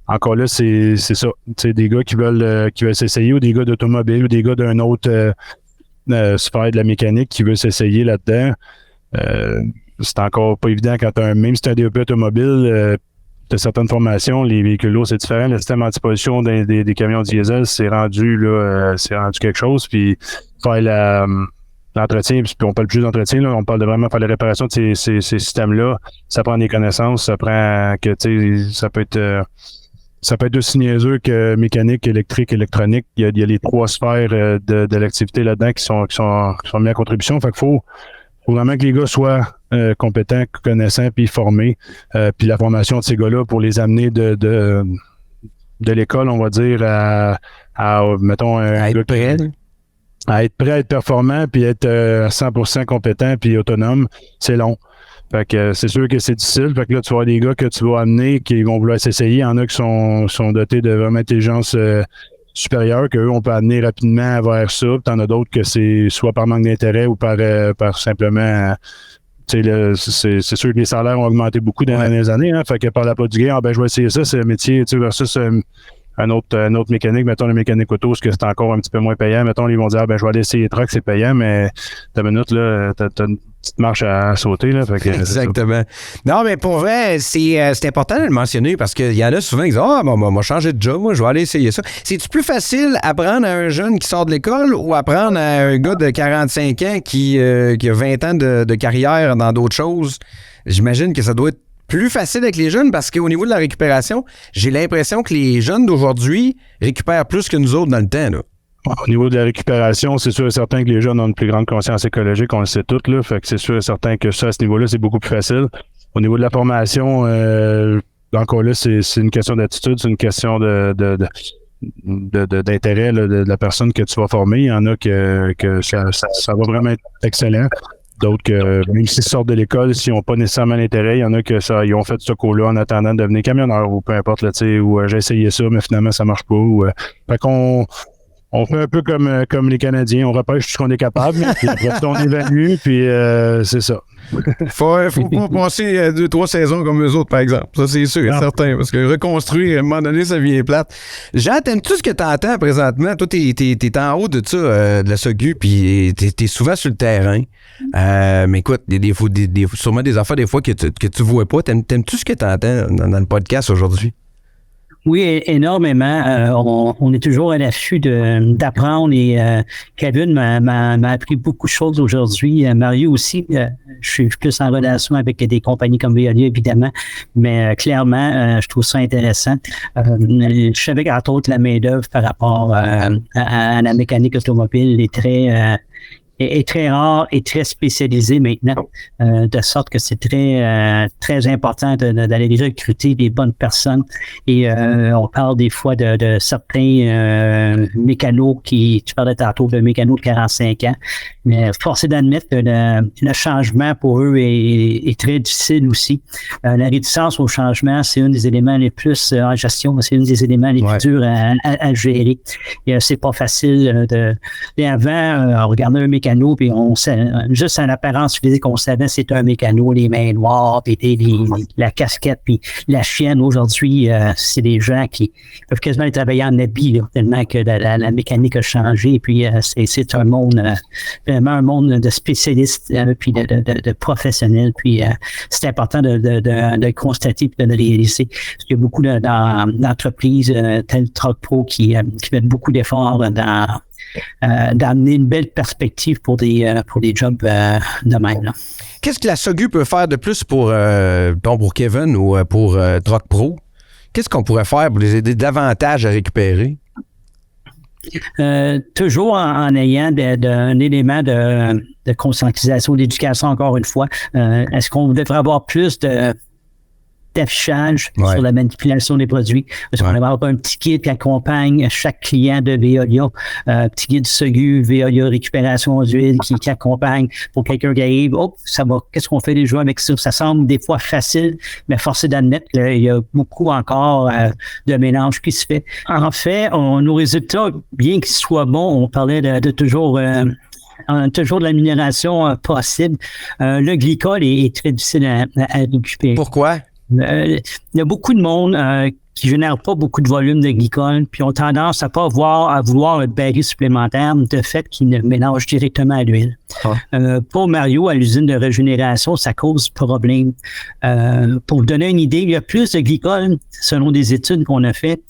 Encore là, c'est ça. C'est des gars qui veulent s'essayer, ou des gars d'automobile, ou des gars d'un autre sphère de la mécanique qui veut s'essayer là-dedans. C'est encore pas évident quand même si tu as un DEP automobile, de certaines formations, les véhicules lourds, c'est différent. Le système anti-pollution des camions diesel, c'est rendu quelque chose. Puis faire l'entretien, puis on parle plus d'entretien, là, on parle de vraiment faire la réparation de ces systèmes-là. Ça prend des connaissances, ça prend que ça peut être ça peut être aussi niaiseux que mécanique, électrique, électronique. Il y a les 3 sphères de l'activité là-dedans qui sont mis à contribution. Fait qu'il faut vraiment que les gars soient compétents, connaissants, puis formés. Puis la formation de ces gars-là pour les amener de l'école, on va dire, à mettons, à être prêt. À être prêt à être performant, puis être à 100% compétent, puis autonome, c'est long. Fait que c'est sûr que c'est difficile. Fait que là, tu vas avoir des gars que tu vas amener qui vont vouloir s'essayer. Il y en a qui sont dotés de vraiment intelligence supérieure, qu'eux, on peut amener rapidement vers ça. Puis t'en as d'autres que c'est soit par manque d'intérêt ou par simplement... c'est sûr que les salaires ont augmenté beaucoup dans les dernières années. Hein, fait que par la porte du game, je vais essayer ça, c'est le métier versus un autre mécanique, mettons le mécanique auto, parce que c'est encore un petit peu moins payant. Mettons, ils vont dire, je vais aller essayer les trucks, c'est payant, mais t'as une minute, là, t'as une petite marche à sauter, là. Fait que, exactement. Non, mais pour vrai, c'est important de le mentionner parce qu'il y en a souvent qui disent, m'a changé de job, moi, je vais aller essayer ça. C'est-tu plus facile apprendre à un jeune qui sort de l'école ou apprendre à un gars de 45 ans qui a 20 ans de carrière dans d'autres choses? J'imagine que ça doit être plus facile avec les jeunes parce qu'au niveau de la récupération, j'ai l'impression que les jeunes d'aujourd'hui récupèrent plus que nous autres dans le temps, là. Au niveau de la récupération, c'est sûr et certain que les jeunes ont une plus grande conscience écologique, on le sait tous, là. Fait que c'est sûr et certain que ça, à ce niveau-là, c'est beaucoup plus facile. Au niveau de la formation, encore là, c'est une question d'attitude, c'est une question d'intérêt là, de la personne que tu vas former. Il y en a que ça va vraiment être excellent. D'autres que, même s'ils sortent de l'école, s'ils n'ont pas nécessairement l'intérêt, il y en a ils ont fait ce cours-là en attendant de devenir camionneur ou peu importe, là, ou j'ai essayé ça, mais finalement, ça marche pas. Fait qu'on fait un peu comme les Canadiens, on repêche tout ce qu'on est capable, puis après ça, on évalue, puis c'est ça. Faut pas passer 2-3 saisons comme eux autres, par exemple. Ça, c'est sûr et certain, parce que reconstruire, à un moment donné, ça vient plate. Jean, t'aimes-tu ce que t'entends présentement? Toi, t'es en haut de ça, de la SOGU, puis t'es souvent sur le terrain. Mais écoute, sûrement des affaires, des fois, que tu vois pas. T'aimes-tu ce que t'entends dans le podcast aujourd'hui? Oui, énormément. On est toujours à l'affût d'apprendre et Kevin m'a appris beaucoup de choses aujourd'hui. Mario aussi. Je suis plus en relation avec des compagnies comme Veolia, évidemment, mais clairement, je trouve ça intéressant. Je savais qu'entre autres, la main-d'œuvre par rapport à la mécanique automobile est très rare et très spécialisé maintenant, de sorte que c'est très important d'aller recruter des bonnes personnes. Et on parle des fois de certains mécanos tu parlais tantôt de mécanos de 45 ans, mais force est d'admettre que le changement pour eux est très difficile aussi. La réticence au changement, c'est un des éléments les plus en gestion, c'est un des éléments les plus durs à gérer. Et c'est pas facile avant, on regardait un mécano, puis juste en apparence physique, on savait c'est un mécano, les mains noires, puis la casquette, puis la chienne. Aujourd'hui, c'est des gens qui peuvent quasiment travailler en habit, là, tellement que la mécanique a changé. Puis c'est un monde, vraiment un monde de spécialistes, puis de professionnels. Puis c'est important de constater et de le réaliser. Parce qu'il y a beaucoup d'entreprises telles Truck Pro qui mettent beaucoup d'efforts d'amener une belle perspective pour des jobs de même. Là. Qu'est-ce que la SOGU peut faire de plus pour Kevin ou pour Truck Pro? Qu'est-ce qu'on pourrait faire pour les aider davantage à récupérer? Toujours en ayant un élément de conscientisation, d'éducation, encore une fois. Est-ce qu'on devrait avoir plus d'affichage sur la manipulation des produits? Est-ce qu'on devrait avoir un petit guide qui accompagne chaque client de Veolia, petit guide SOGU, Veolia récupération d'huile qui accompagne pour quelqu'un qui arrive, ça va, qu'est-ce qu'on fait déjà avec ça? Ça semble des fois facile, mais force est d'admettre qu'il y a beaucoup encore de mélange qui se fait. En fait, nos résultats, bien qu'ils soient bons, on parlait de toujours de l'amélioration possible. Le glycol est très difficile à récupérer. Pourquoi? Il y a beaucoup de monde qui génère pas beaucoup de volume de glycol, puis ont tendance à vouloir un baril supplémentaire de fait qu'ils ne mélangent directement à l'huile. Pour Mario, à l'usine de régénération, ça cause problème. Pour vous donner une idée, il y a plus de glycol, selon des études qu'on a faites,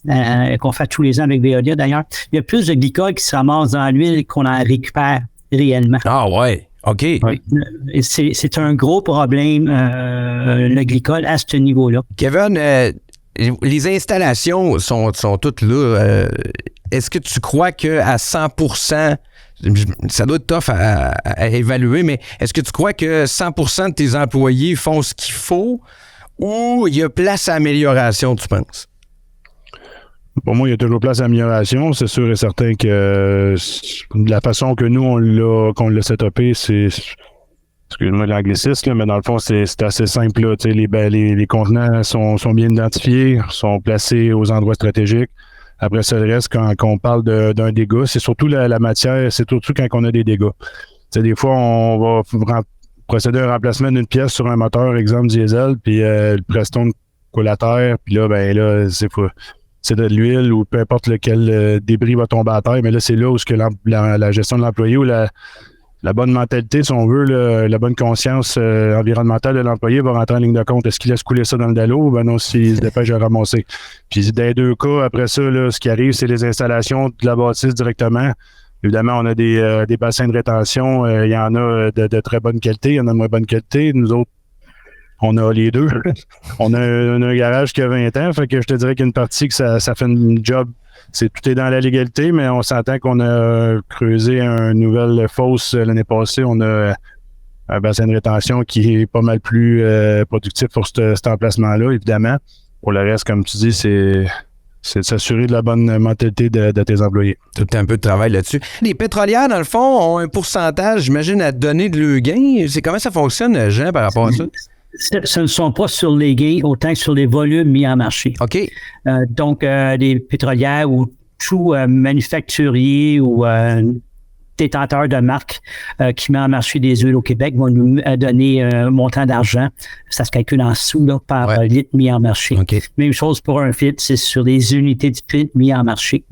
qu'on fait tous les ans avec Veolia d'ailleurs, il y a plus de glycol qui se ramasse dans l'huile qu'on en récupère réellement. Ah ouais. OK. C'est un gros problème, le glycol, à ce niveau-là. Kevin, les installations sont toutes là. Est-ce que tu crois qu'à 100%, ça doit être tough à évaluer, mais est-ce que tu crois que 100% de tes employés font ce qu'il faut ou il y a place à amélioration, tu penses? Pour moi, il y a toujours place à amélioration. C'est sûr et certain que la façon que nous, qu'on l'a setupé, c'est... Excuse-moi l'anglicisme, là, mais dans le fond, c'est assez simple. Là. Les contenants sont bien identifiés, sont placés aux endroits stratégiques. Après ça, le reste, quand on parle d'un dégât, c'est surtout la matière, c'est surtout quand on a des dégâts. Des fois, on va procéder à un remplacement d'une pièce sur un moteur, exemple diesel, puis le Preston coule à terre, puis là, c'est de l'huile ou peu importe lequel débris va tomber à terre, mais là, c'est là où la gestion de l'employé ou la bonne mentalité, si on veut, la bonne conscience environnementale de l'employé va rentrer en ligne de compte. Est-ce qu'il laisse couler ça dans le dallo? Ben non, s'il se dépêche à ramasser. Puis dans les deux cas, après ça, là, ce qui arrive, c'est les installations de la bâtisse directement. Évidemment, on a des bassins de rétention. Il y en a de très bonne qualité, il y en a de moins bonne qualité. Nous autres, on a les deux. On a un garage qui a 20 ans, fait que je te dirais qu'une partie que ça fait une job. Tout est dans la légalité, mais on s'entend qu'on a creusé une nouvelle fosse l'année passée. On a un bassin de rétention qui est pas mal plus productif pour cet emplacement-là, évidemment. Pour le reste, comme tu dis, c'est de s'assurer de la bonne mentalité de tes employés. Tout un peu de travail là-dessus. Les pétrolières, dans le fond, ont un pourcentage, j'imagine, à donner de leur gain. Comment ça fonctionne, Jean, par rapport à ça? Ce ne sont pas sur les gains autant que sur les volumes mis en marché. OK. Donc, les pétrolières ou tout manufacturier ou détenteur de marque qui met en marché des huiles au Québec vont nous donner un montant d'argent. Ça se calcule en sous là, par litre mis en marché. Okay. Même chose pour un filtre, c'est sur les unités de filtre mis en marché.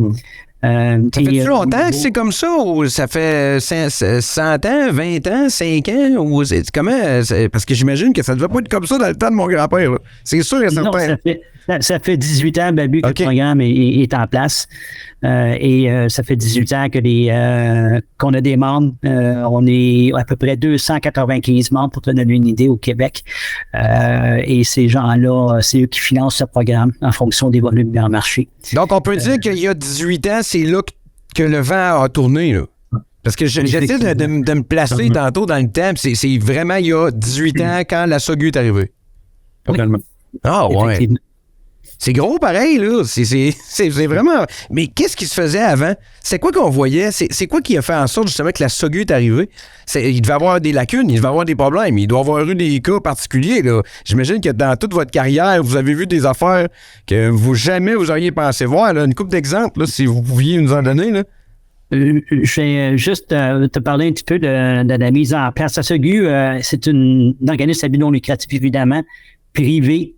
Ça fait-tu longtemps que c'est comme ça ou ça fait 100 ans, 20 ans, 5 ans? Ou comment? Parce que j'imagine que ça ne devait pas être comme ça dans le temps de mon grand-père. Là. C'est sûr et certain. Non, ça fait 18 ans, Babu, que le programme est en place. Ça fait 18 ans que qu'on a des membres. On est à peu près 295 membres, pour te donner une idée, au Québec. Et ces gens-là, c'est eux qui financent ce programme en fonction des volumes dans le marché. Donc, on peut dire qu'il y a 18 ans, c'est là que le vent a tourné, là. Parce que j'essaie de me placer tantôt dans le temps. C'est vraiment il y a 18 ans quand la SOGU est arrivée. Totalement. Ah ouais. C'est gros pareil, là. C'est vraiment... Mais qu'est-ce qui se faisait avant? C'est quoi qu'on voyait? C'est quoi qui a fait en sorte, justement, que la SOGU est arrivée? Il devait avoir des lacunes, il devait avoir des problèmes, il doit avoir eu des cas particuliers, là. J'imagine que dans toute votre carrière, vous avez vu des affaires que jamais vous auriez pensé voir, là. Une couple d'exemples, là, si vous pouviez nous en donner, là. Je vais juste te parler un petit peu de la mise en place. La SOGU, c'est un organisme à but non lucratif, évidemment, privé,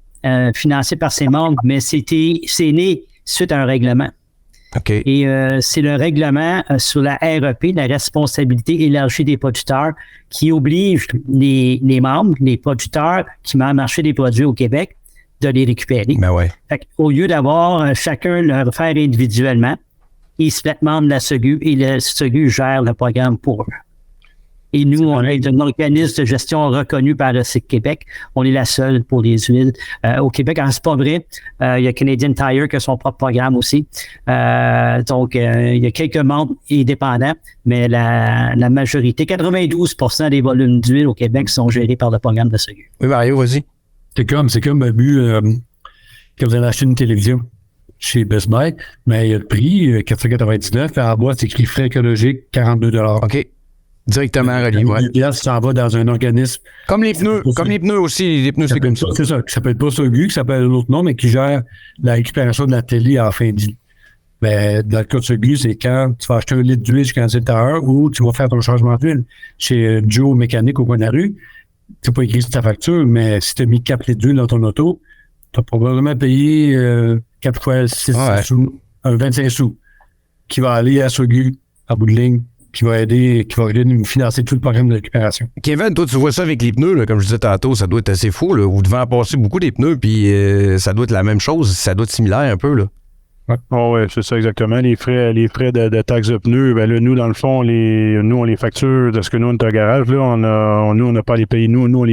financé par ses membres, mais c'est né suite à un règlement. Okay. Et c'est le règlement sur la REP, la responsabilité élargie des producteurs, qui oblige les membres, les producteurs qui mettent en marché des produits au Québec, de les récupérer. Ben ouais. Au lieu d'avoir chacun le faire individuellement, ils se mettent membres de la SOGU et la SOGU gère le programme pour eux. Et nous, on est un organisme de gestion reconnu par le CIC Québec. On est la seule pour les huiles. Au Québec, c'est pas vrai. Il y a Canadian Tire qui a son propre programme aussi. Donc, il y a quelques membres indépendants, mais la majorité, 92% des volumes d'huile au Québec sont gérés par le programme de SOGU. Oui, Mario, vas-y. C'est comme Babu, quand vous allez acheter une télévision chez Best Buy, mais il y a le prix, 499, à la boîte, c'est écrit frais écologiques, 42 $. OK. Directement relié, ouais. Là, ça va dans un organisme. Comme les pneus aussi, les pneus, c'est comme ça. C'est ça, qui s'appelle pas SOGU, qui s'appelle l'autre nom, mais qui gère la récupération de la télé à la fin de vie. Mais dans le cas de SOGU, c'est quand tu vas acheter 1 litre d'huile chez Canadian Tire ou tu vas faire ton changement d'huile chez Joe Mécanique au coin de la rue. Tu n'as pas écrit sur ta facture, mais si tu as mis 4 litres d'huile dans ton auto, tu as probablement payé 4 fois 6 sous, 25 sous, qui va aller à SOGU, à bout de ligne, qui va aider nous financer tout le programme de récupération. Kevin, toi, tu vois ça avec les pneus, là, comme je disais tantôt, ça doit être assez fou, là. Vous devez en passer beaucoup des pneus, puis ça doit être la même chose, ça doit être similaire un peu, là. Ouais. Oh ouais, c'est ça exactement. Les frais de taxes de pneus, ben là, nous, dans le fond, on les facture de ce que nous, on est un garage, là, on n'a pas à les payer. Nous,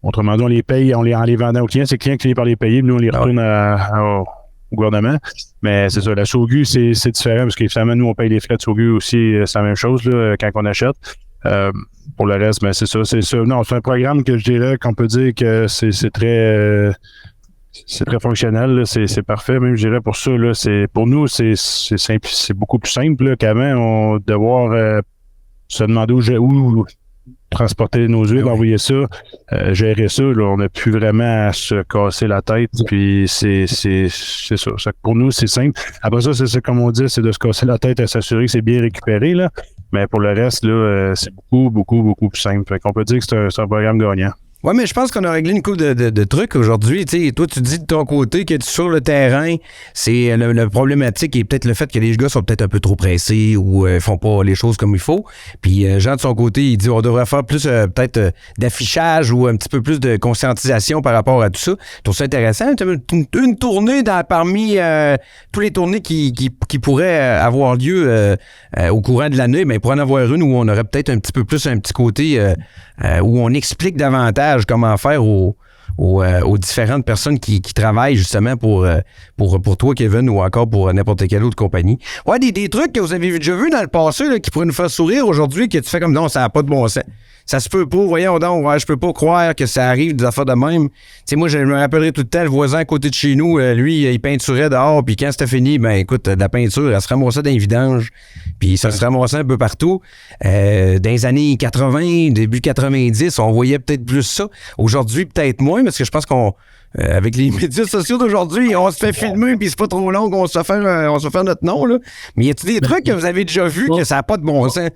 Autrement dit, on les paye en les vendant aux clients. C'est le client qui finit par les payer. Nous, on les retourne au gouvernement. Mais c'est ça, la SOGU, c'est différent parce qu'évidemment, nous, on paye les frais de SOGU aussi. C'est la même chose là, quand on achète. Pour le reste, mais c'est ça. Non, c'est un programme que je dirais qu'on peut dire que c'est très fonctionnel. Là, c'est parfait. Même, je dirais, pour ça, là, pour nous, c'est simple, c'est beaucoup plus simple là, qu'avant. On devoir se demander où transporter nos huiles, envoyer ça, gérer ça. Là, on n'a plus vraiment à se casser la tête. Puis c'est ça. Pour nous, c'est simple. Après ça, c'est ça, comme on dit, c'est de se casser la tête et s'assurer que c'est bien récupéré. Là. Mais pour le reste, là, c'est beaucoup plus simple. Fait qu'on peut dire que c'est un programme gagnant. Oui, mais je pense qu'on a réglé une couple de trucs aujourd'hui. T'sais, toi, tu dis de ton côté que sur le terrain, c'est le problématique et peut-être le fait que les gars sont peut-être un peu trop pressés ou font pas les choses comme il faut. Puis Jean, de son côté, il dit on devrait faire plus peut-être d'affichage ou un petit peu plus de conscientisation par rapport à tout ça. Je trouve ça intéressant. Une tournée parmi tous les tournées qui pourraient avoir lieu au courant de l'année, mais pour en avoir une où on aurait peut-être un petit peu plus un petit côté où on explique davantage comment faire aux différentes personnes qui travaillent justement pour toi, Kevin, ou encore pour n'importe quelle autre compagnie. Ouais, des trucs que vous avez déjà vus dans le passé là, qui pourraient nous faire sourire aujourd'hui, que tu fais comme non, ça n'a pas de bon sens. Ça se peut pas, voyons donc, je peux pas croire que ça arrive des affaires de même. Tu sais, moi, je me rappellerai tout le temps, le voisin à côté de chez nous, lui, il peinturait dehors, puis quand c'était fini, ben écoute, la peinture, elle se ramassait dans les vidanges, puis ça se ramassait un peu partout. Dans les années 80, début 90, on voyait peut-être plus ça. Aujourd'hui, peut-être moins, parce que je pense qu'on avec les médias sociaux d'aujourd'hui, on se fait filmer, puis c'est pas trop long qu'on se fait faire notre nom, là. Mais y a-t-il des trucs que vous avez déjà vus que ça n'a pas de bon sens?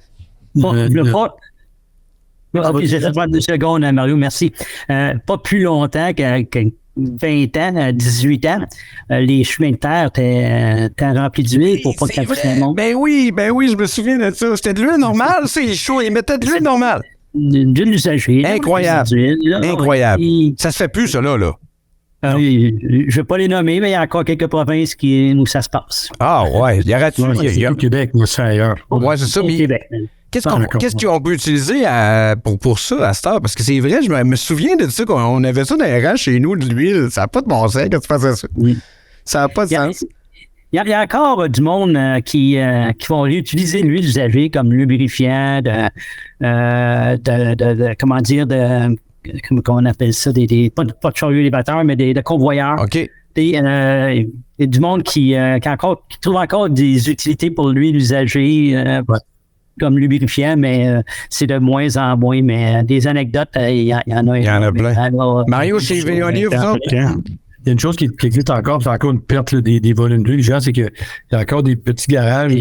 J'ai 2 secondes, Mario, merci. Pas plus longtemps que 20 ans, 18 ans, les chemins de terre étaient remplis d'huile pour pas que ça monte. Ben oui, je me souviens de ça. C'était de l'huile normale, c'est chaud. Ils mettaient de l'huile normale. D'huile usagée. Incroyable. Incroyable. Ça se fait plus, ça, là. Je ne vais pas les nommer, mais il y a encore quelques provinces où ça se passe. Ah ouais, il y aurait au Québec, mais c'est ailleurs. Ouais, c'est ça. Au Québec. Qu'est-ce qu'on peut utiliser pour ça à cette heure? Parce que c'est vrai, je me souviens de ça, qu'on avait ça dans les rangs chez nous, de l'huile. Ça n'a pas de bon sens quand tu faisais ça. Oui. Ça n'a pas de sens. Il y a encore du monde qui vont réutiliser l'huile usagée comme lubrifiant, comment on appelle ça, pas de chariot élévateur, mais de convoyeurs. OK. Il y a du monde qui trouve encore des utilités pour l'huile usagée. Comme lubrifiant, mais c'est de moins en moins. Mais des anecdotes, il y en a. Il y en a plein. Mario, chez Veolia, vous autres? Il y a une chose qui existe encore, c'est encore une perte des volumes d'huile. C'est qu'il y a encore des petits garages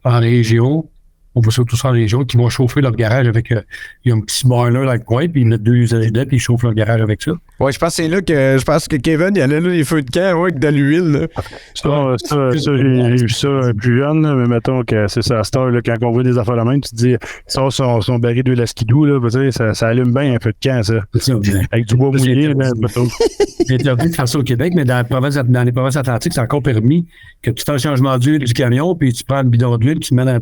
en région. On voit ça tous en région, qui vont chauffer leur garage avec... il y a un petit boiler dans le coin, puis ils mettent 2 usages dedans, puis ils chauffent leur garage avec ça. Oui, je pense que c'est là que Kevin, il y a là les feux de camp avec de l'huile. Ça, j'ai vu ça plus jeune, là, mais mettons que c'est ça, à cette heure, là, quand on voit des affaires de même, tu te dis, ça, son baril d'huile à skidoo, là, ça allume bien un feu de camp, ça. Avec du bois mouillé, mettons. C'est interdit de faire ça au Québec, mais dans les provinces atlantiques, c'est encore permis que tu fais un changement d'huile du camion, puis tu prends le bidon d'huile, tu le mets dans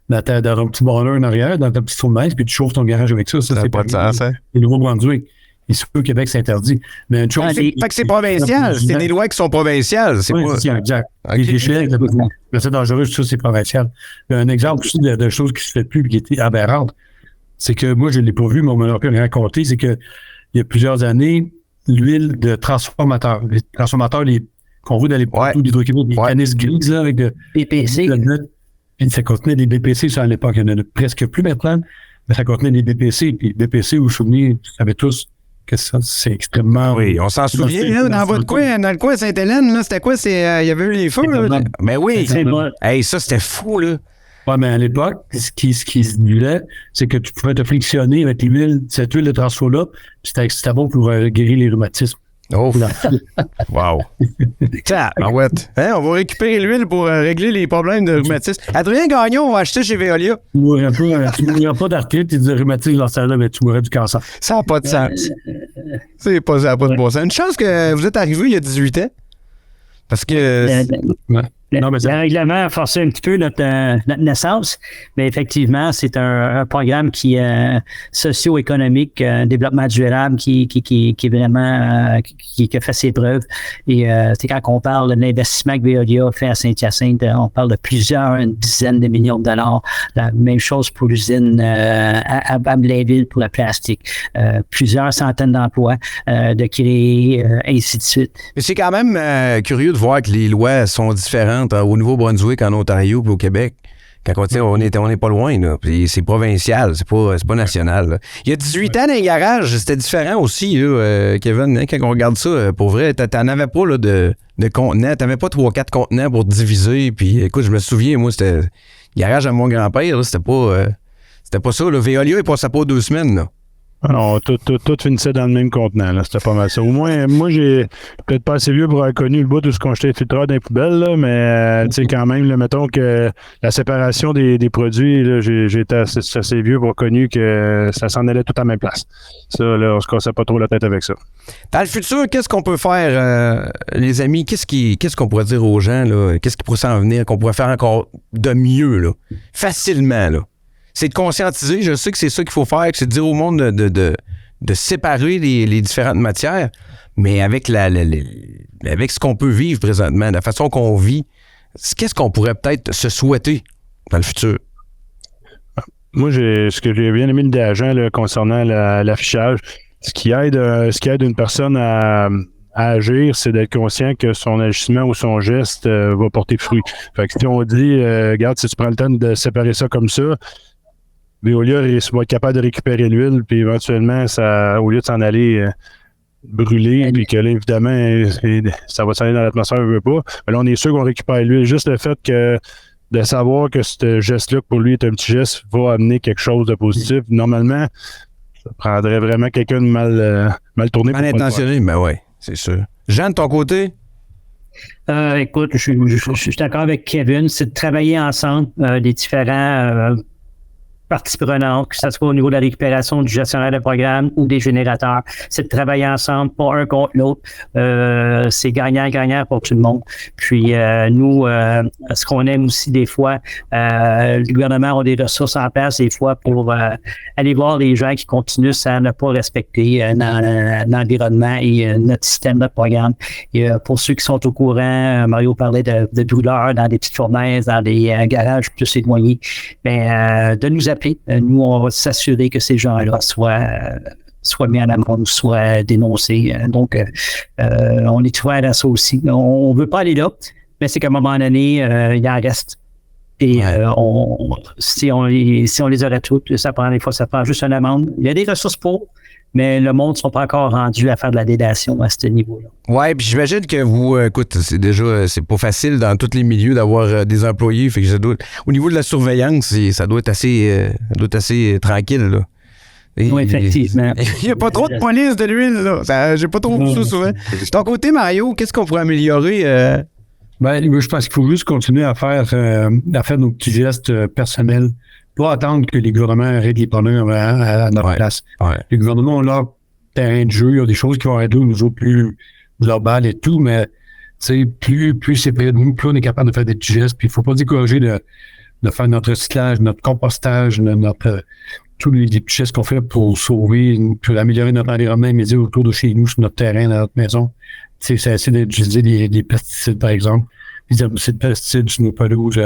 un petit boiler en arrière, dans ta petite fournaise, puis tu chauffes ton garage avec ça. Ça c'est pas de sens, hein? Le Nouveau-Brunswick. Ici, au Québec, c'est interdit. Mais une chose, fait que c'est provincial. C'est des lois qui sont provinciales. C'est pas... exact. Okay. Les déchets, c'est dangereux, tout ça, c'est provincial. Un exemple aussi de choses qui se fait plus et qui était aberrante, c'est que moi, je ne l'ai pas vu, mais on m'a raconté, c'est que il y a plusieurs années, l'huile de transformateur, les transformateurs qu'on voit dans les poteaux d'Hydro-Québec, les canisses grises, là, avec de BPC. Ça contenait des BPC, ça, à l'époque, il n'y en a presque plus maintenant, mais ça contenait des BPC. Puis BPC, vous vous souvenez, vous savez tous que ça, c'est extrêmement... Oui, on s'en souvient, là, dans votre coin, dans le coin Sainte-Hélène, là, c'était quoi? Il y avait eu les feux, là? Mais oui, hey, ça, c'était fou, là. Oui, mais à l'époque, ce qui se voulait, c'est que tu pouvais te frictionner avec l'huile, cette huile de transfo-là, puis c'était bon pour guérir les rhumatismes. Oh! Wow! Tiens, ouais. Hein, on va récupérer l'huile pour régler les problèmes de rhumatisme. Adrien Gagnon, on va acheter chez Veolia. Tu ne mourrais pas d'arthrite et de rhumatisme dans ça là, mais tu mourrais du cancer. Ça n'a pas de sens. Ça n'a pas de bon sens. Une chance que vous êtes arrivé il y a 18 ans. Parce que... Le règlement a forcé un petit peu notre naissance, mais effectivement, c'est un programme qui socio-économique, développement durable, qui est vraiment qui a fait ses preuves. Et c'est quand on parle de l'investissement que Veolia fait à Saint-Hyacinthe, on parle de une dizaine de millions de dollars. La même chose pour l'usine à Blainville pour le plastique. Plusieurs centaines d'emplois de créer, ainsi de suite. Mais c'est quand même curieux de voir que les lois sont différentes au Nouveau-Brunswick, en Ontario puis au Québec. Quand on n'est pas loin, là. Puis c'est provincial, c'est pas national. Là. Il y a 18 ans dans les garages, c'était différent aussi, là, Kevin, hein, quand on regarde ça, pour vrai, t'en avais pas là, de contenants, t'avais pas 3-4 contenants pour diviser, puis écoute, je me souviens, moi, c'était le garage à mon grand-père, là, c'était pas ça, le Veolia, il passait pas 2 semaines, là. Non, tout finissait dans le même contenant, là. C'était pas mal ça. Au moins, moi, j'ai peut-être pas assez vieux pour avoir connu le bout où on jetait les filtreurs dans les poubelles, là, mais tu sais, quand même, là, mettons que la séparation des produits, là, j'ai été assez vieux pour avoir connu que ça s'en allait tout à la même place. Ça, là, on se cassait pas trop la tête avec ça. Dans le futur, qu'est-ce qu'on peut faire, les amis? Qu'est-ce qu'on pourrait dire aux gens, là? Qu'est-ce qui pourrait s'en venir, qu'on pourrait faire encore de mieux, là? Facilement, là? C'est de conscientiser, je sais que c'est ça qu'il faut faire, que c'est de dire au monde de séparer les différentes matières, mais avec avec ce qu'on peut vivre présentement, la façon qu'on vit, qu'est-ce qu'on pourrait peut-être se souhaiter dans le futur? Moi, ce que j'ai bien aimé le agent là, concernant l'affichage, ce qui aide une personne à agir, c'est d'être conscient que son agissement ou son geste va porter fruit. Fait que si on dit, regarde, si tu prends le temps de séparer ça comme ça, Veolia va être capable de récupérer l'huile, puis éventuellement, ça, au lieu de s'en aller brûler, puis que là, évidemment, ça va s'en aller dans l'atmosphère, on veut pas. Mais là, on est sûr qu'on récupère l'huile. Juste le fait que de savoir que ce geste-là, pour lui, est un petit geste, va amener quelque chose de positif. Normalement, ça prendrait vraiment quelqu'un de mal tourné. Mal intentionné, mais oui, c'est sûr. Jean, de ton côté? Écoute, je suis d'accord avec Kevin, c'est de travailler ensemble, les différents parties prenantes, que ce soit au niveau de la récupération du gestionnaire de programme ou des générateurs. C'est de travailler ensemble, pas un contre l'autre. C'est gagnant-gagnant pour tout le monde. Puis nous, ce qu'on aime aussi des fois, le gouvernement a des ressources en place des fois pour aller voir les gens qui continuent à ne pas respecter l'environnement et notre système de programme. Et pour ceux qui sont au courant, Mario parlait de brûleurs dans des petites fournaises, dans des garages plus éloignés, de nous appeler. Nous, on va s'assurer que ces gens-là soient mis en amende, soient dénoncés. Donc, on est ouvert à ça aussi. On ne veut pas aller là, mais c'est qu'à un moment donné, il en reste. Et si on les aurait toutes, ça prend juste une amende. Il y a des ressources pour, mais le monde ne sont pas encore rendus à faire de la dédation à ce niveau-là. Oui, puis j'imagine que vous, écoute, c'est pas facile dans tous les milieux d'avoir des employés, fait que au niveau de la surveillance, ça doit être assez tranquille, là. Oui, effectivement. Il n'y a pas trop de police de l'huile, là. J'ai pas trop vu ça souvent. De ton côté, Mario, qu'est-ce qu'on pourrait améliorer? Je pense qu'il faut juste continuer à faire nos petits gestes personnels. Pas attendre que les gouvernements règlent les problèmes à notre place. Ouais. Les gouvernements ont leur terrain de jeu, il y a des choses qui vont aider aux autres plus globales et tout, mais plus c'est près de nous, plus on est capable de faire des petits gestes. Puis il ne faut pas décourager de faire notre recyclage, notre compostage, tous les petits gestes qu'on fait pour sauver, pour améliorer notre environnement immédiat autour de chez nous, sur notre terrain, dans notre maison. C'est essayer d'utiliser des pesticides, par exemple, des herbicides de pesticides sur nos pelouses.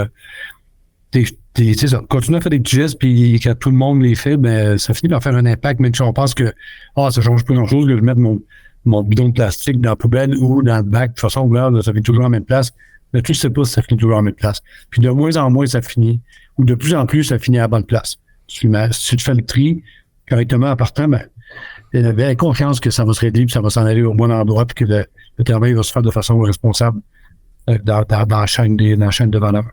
C'est ça. Continuer à faire des petits gestes, puis quand tout le monde les fait, ça finit par faire un impact, même si on pense que ça change pas grand-chose que de mettre mon bidon de plastique dans la poubelle ou dans le bac. De toute façon, ça fait toujours en même place. Mais tu sais pas si ça finit toujours en même place. Puis de moins en moins, ça finit. Ou de plus en plus, ça finit à la bonne place. Si tu fais le tri correctement en partant, il y a bien confiance que ça va se régler, puis ça va s'en aller au bon endroit, puis que le travail va se faire de façon responsable dans la chaîne de valeur.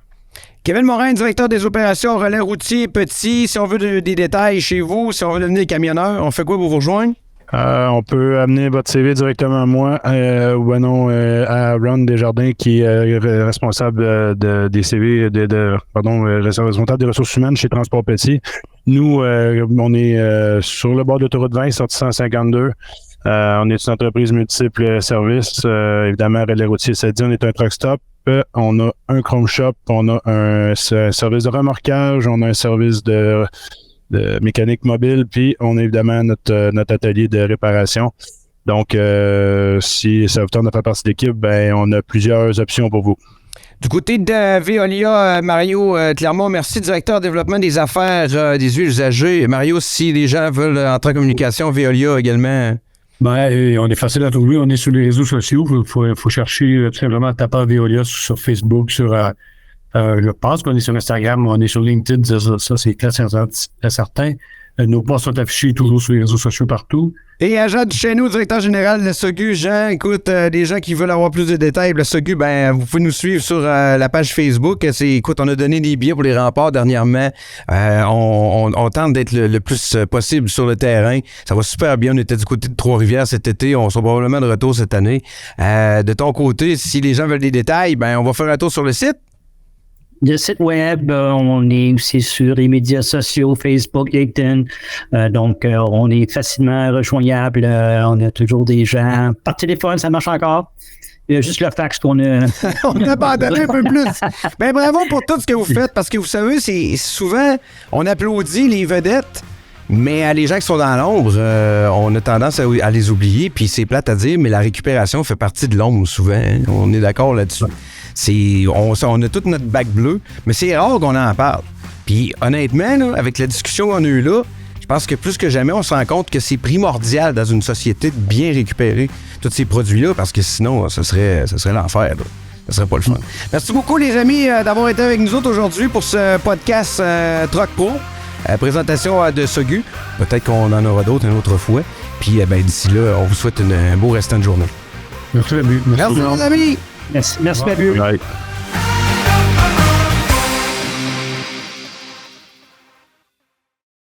Kevin Morin, directeur des opérations relais routier petit. Si on veut des détails chez vous, si on veut devenir camionneur, on fait quoi pour vous rejoindre? On peut amener votre CV directement à moi ou à Ron Desjardins qui est responsable des CV, responsable des ressources humaines chez Transport Petit. Nous, on est sur le bord de l'autoroute 20, sortie 152. On est une entreprise multiple services. Évidemment, relais routier, ça dit, on est un truck stop. on a un Chrome Shop, on a un service de remorquage, on a un service de mécanique mobile, puis on a évidemment notre atelier de réparation. Donc, si ça vous tente de faire partie de l'équipe, ben on a plusieurs options pour vous. Du côté de Veolia, Mario Clermont, merci, directeur développement des affaires des huiles usagées. Mario, si les gens veulent entrer en communication, Veolia également. Ben, on est facile à trouver. On est sur les réseaux sociaux. Il faut chercher tout simplement taper Veolia sur Facebook, je pense qu'on est sur Instagram, on est sur LinkedIn, ça c'est clair, certain. Nos postes sont affichés toujours sur les réseaux sociaux partout. Et Jean Duchesneau, directeur général de la SOGU. Jean, écoute, des gens qui veulent avoir plus de détails, la SOGU, ben, vous pouvez nous suivre sur la page Facebook. Écoute, on a donné des billets pour les remparts dernièrement. On tente d'être le plus possible sur le terrain. Ça va super bien. On était du côté de Trois-Rivières cet été. On sera probablement de retour cette année. De ton côté, si les gens veulent des détails, ben, on va faire un tour sur le site. Le site web, on est aussi sur les médias sociaux, Facebook, LinkedIn. Donc, on est facilement rejoignable. On a toujours des gens. Par téléphone, ça marche encore. Il y a juste le fax qu'on a. On a abandonné un peu plus. Ben bravo pour tout ce que vous faites, parce que vous savez, c'est souvent, on applaudit les vedettes, mais les gens qui sont dans l'ombre, on a tendance à les oublier, puis c'est plate à dire, mais la récupération fait partie de l'ombre souvent. Hein? On est d'accord là-dessus. On a toute notre bac bleu, mais c'est rare qu'on en parle. Puis honnêtement, là, avec la discussion qu'on a eue là, je pense que plus que jamais, on se rend compte que c'est primordial dans une société de bien récupérer tous ces produits-là, parce que sinon, ce serait l'enfer. Là. Ça serait pas le fun. Merci beaucoup, les amis, d'avoir été avec nous autres aujourd'hui pour ce podcast Truck Pro. Présentation de SOGU. Peut-être qu'on en aura d'autres une autre fois. Puis d'ici là, on vous souhaite un beau restant de journée. Merci, Babu. Merci, les amis. Merci, Babu. Right.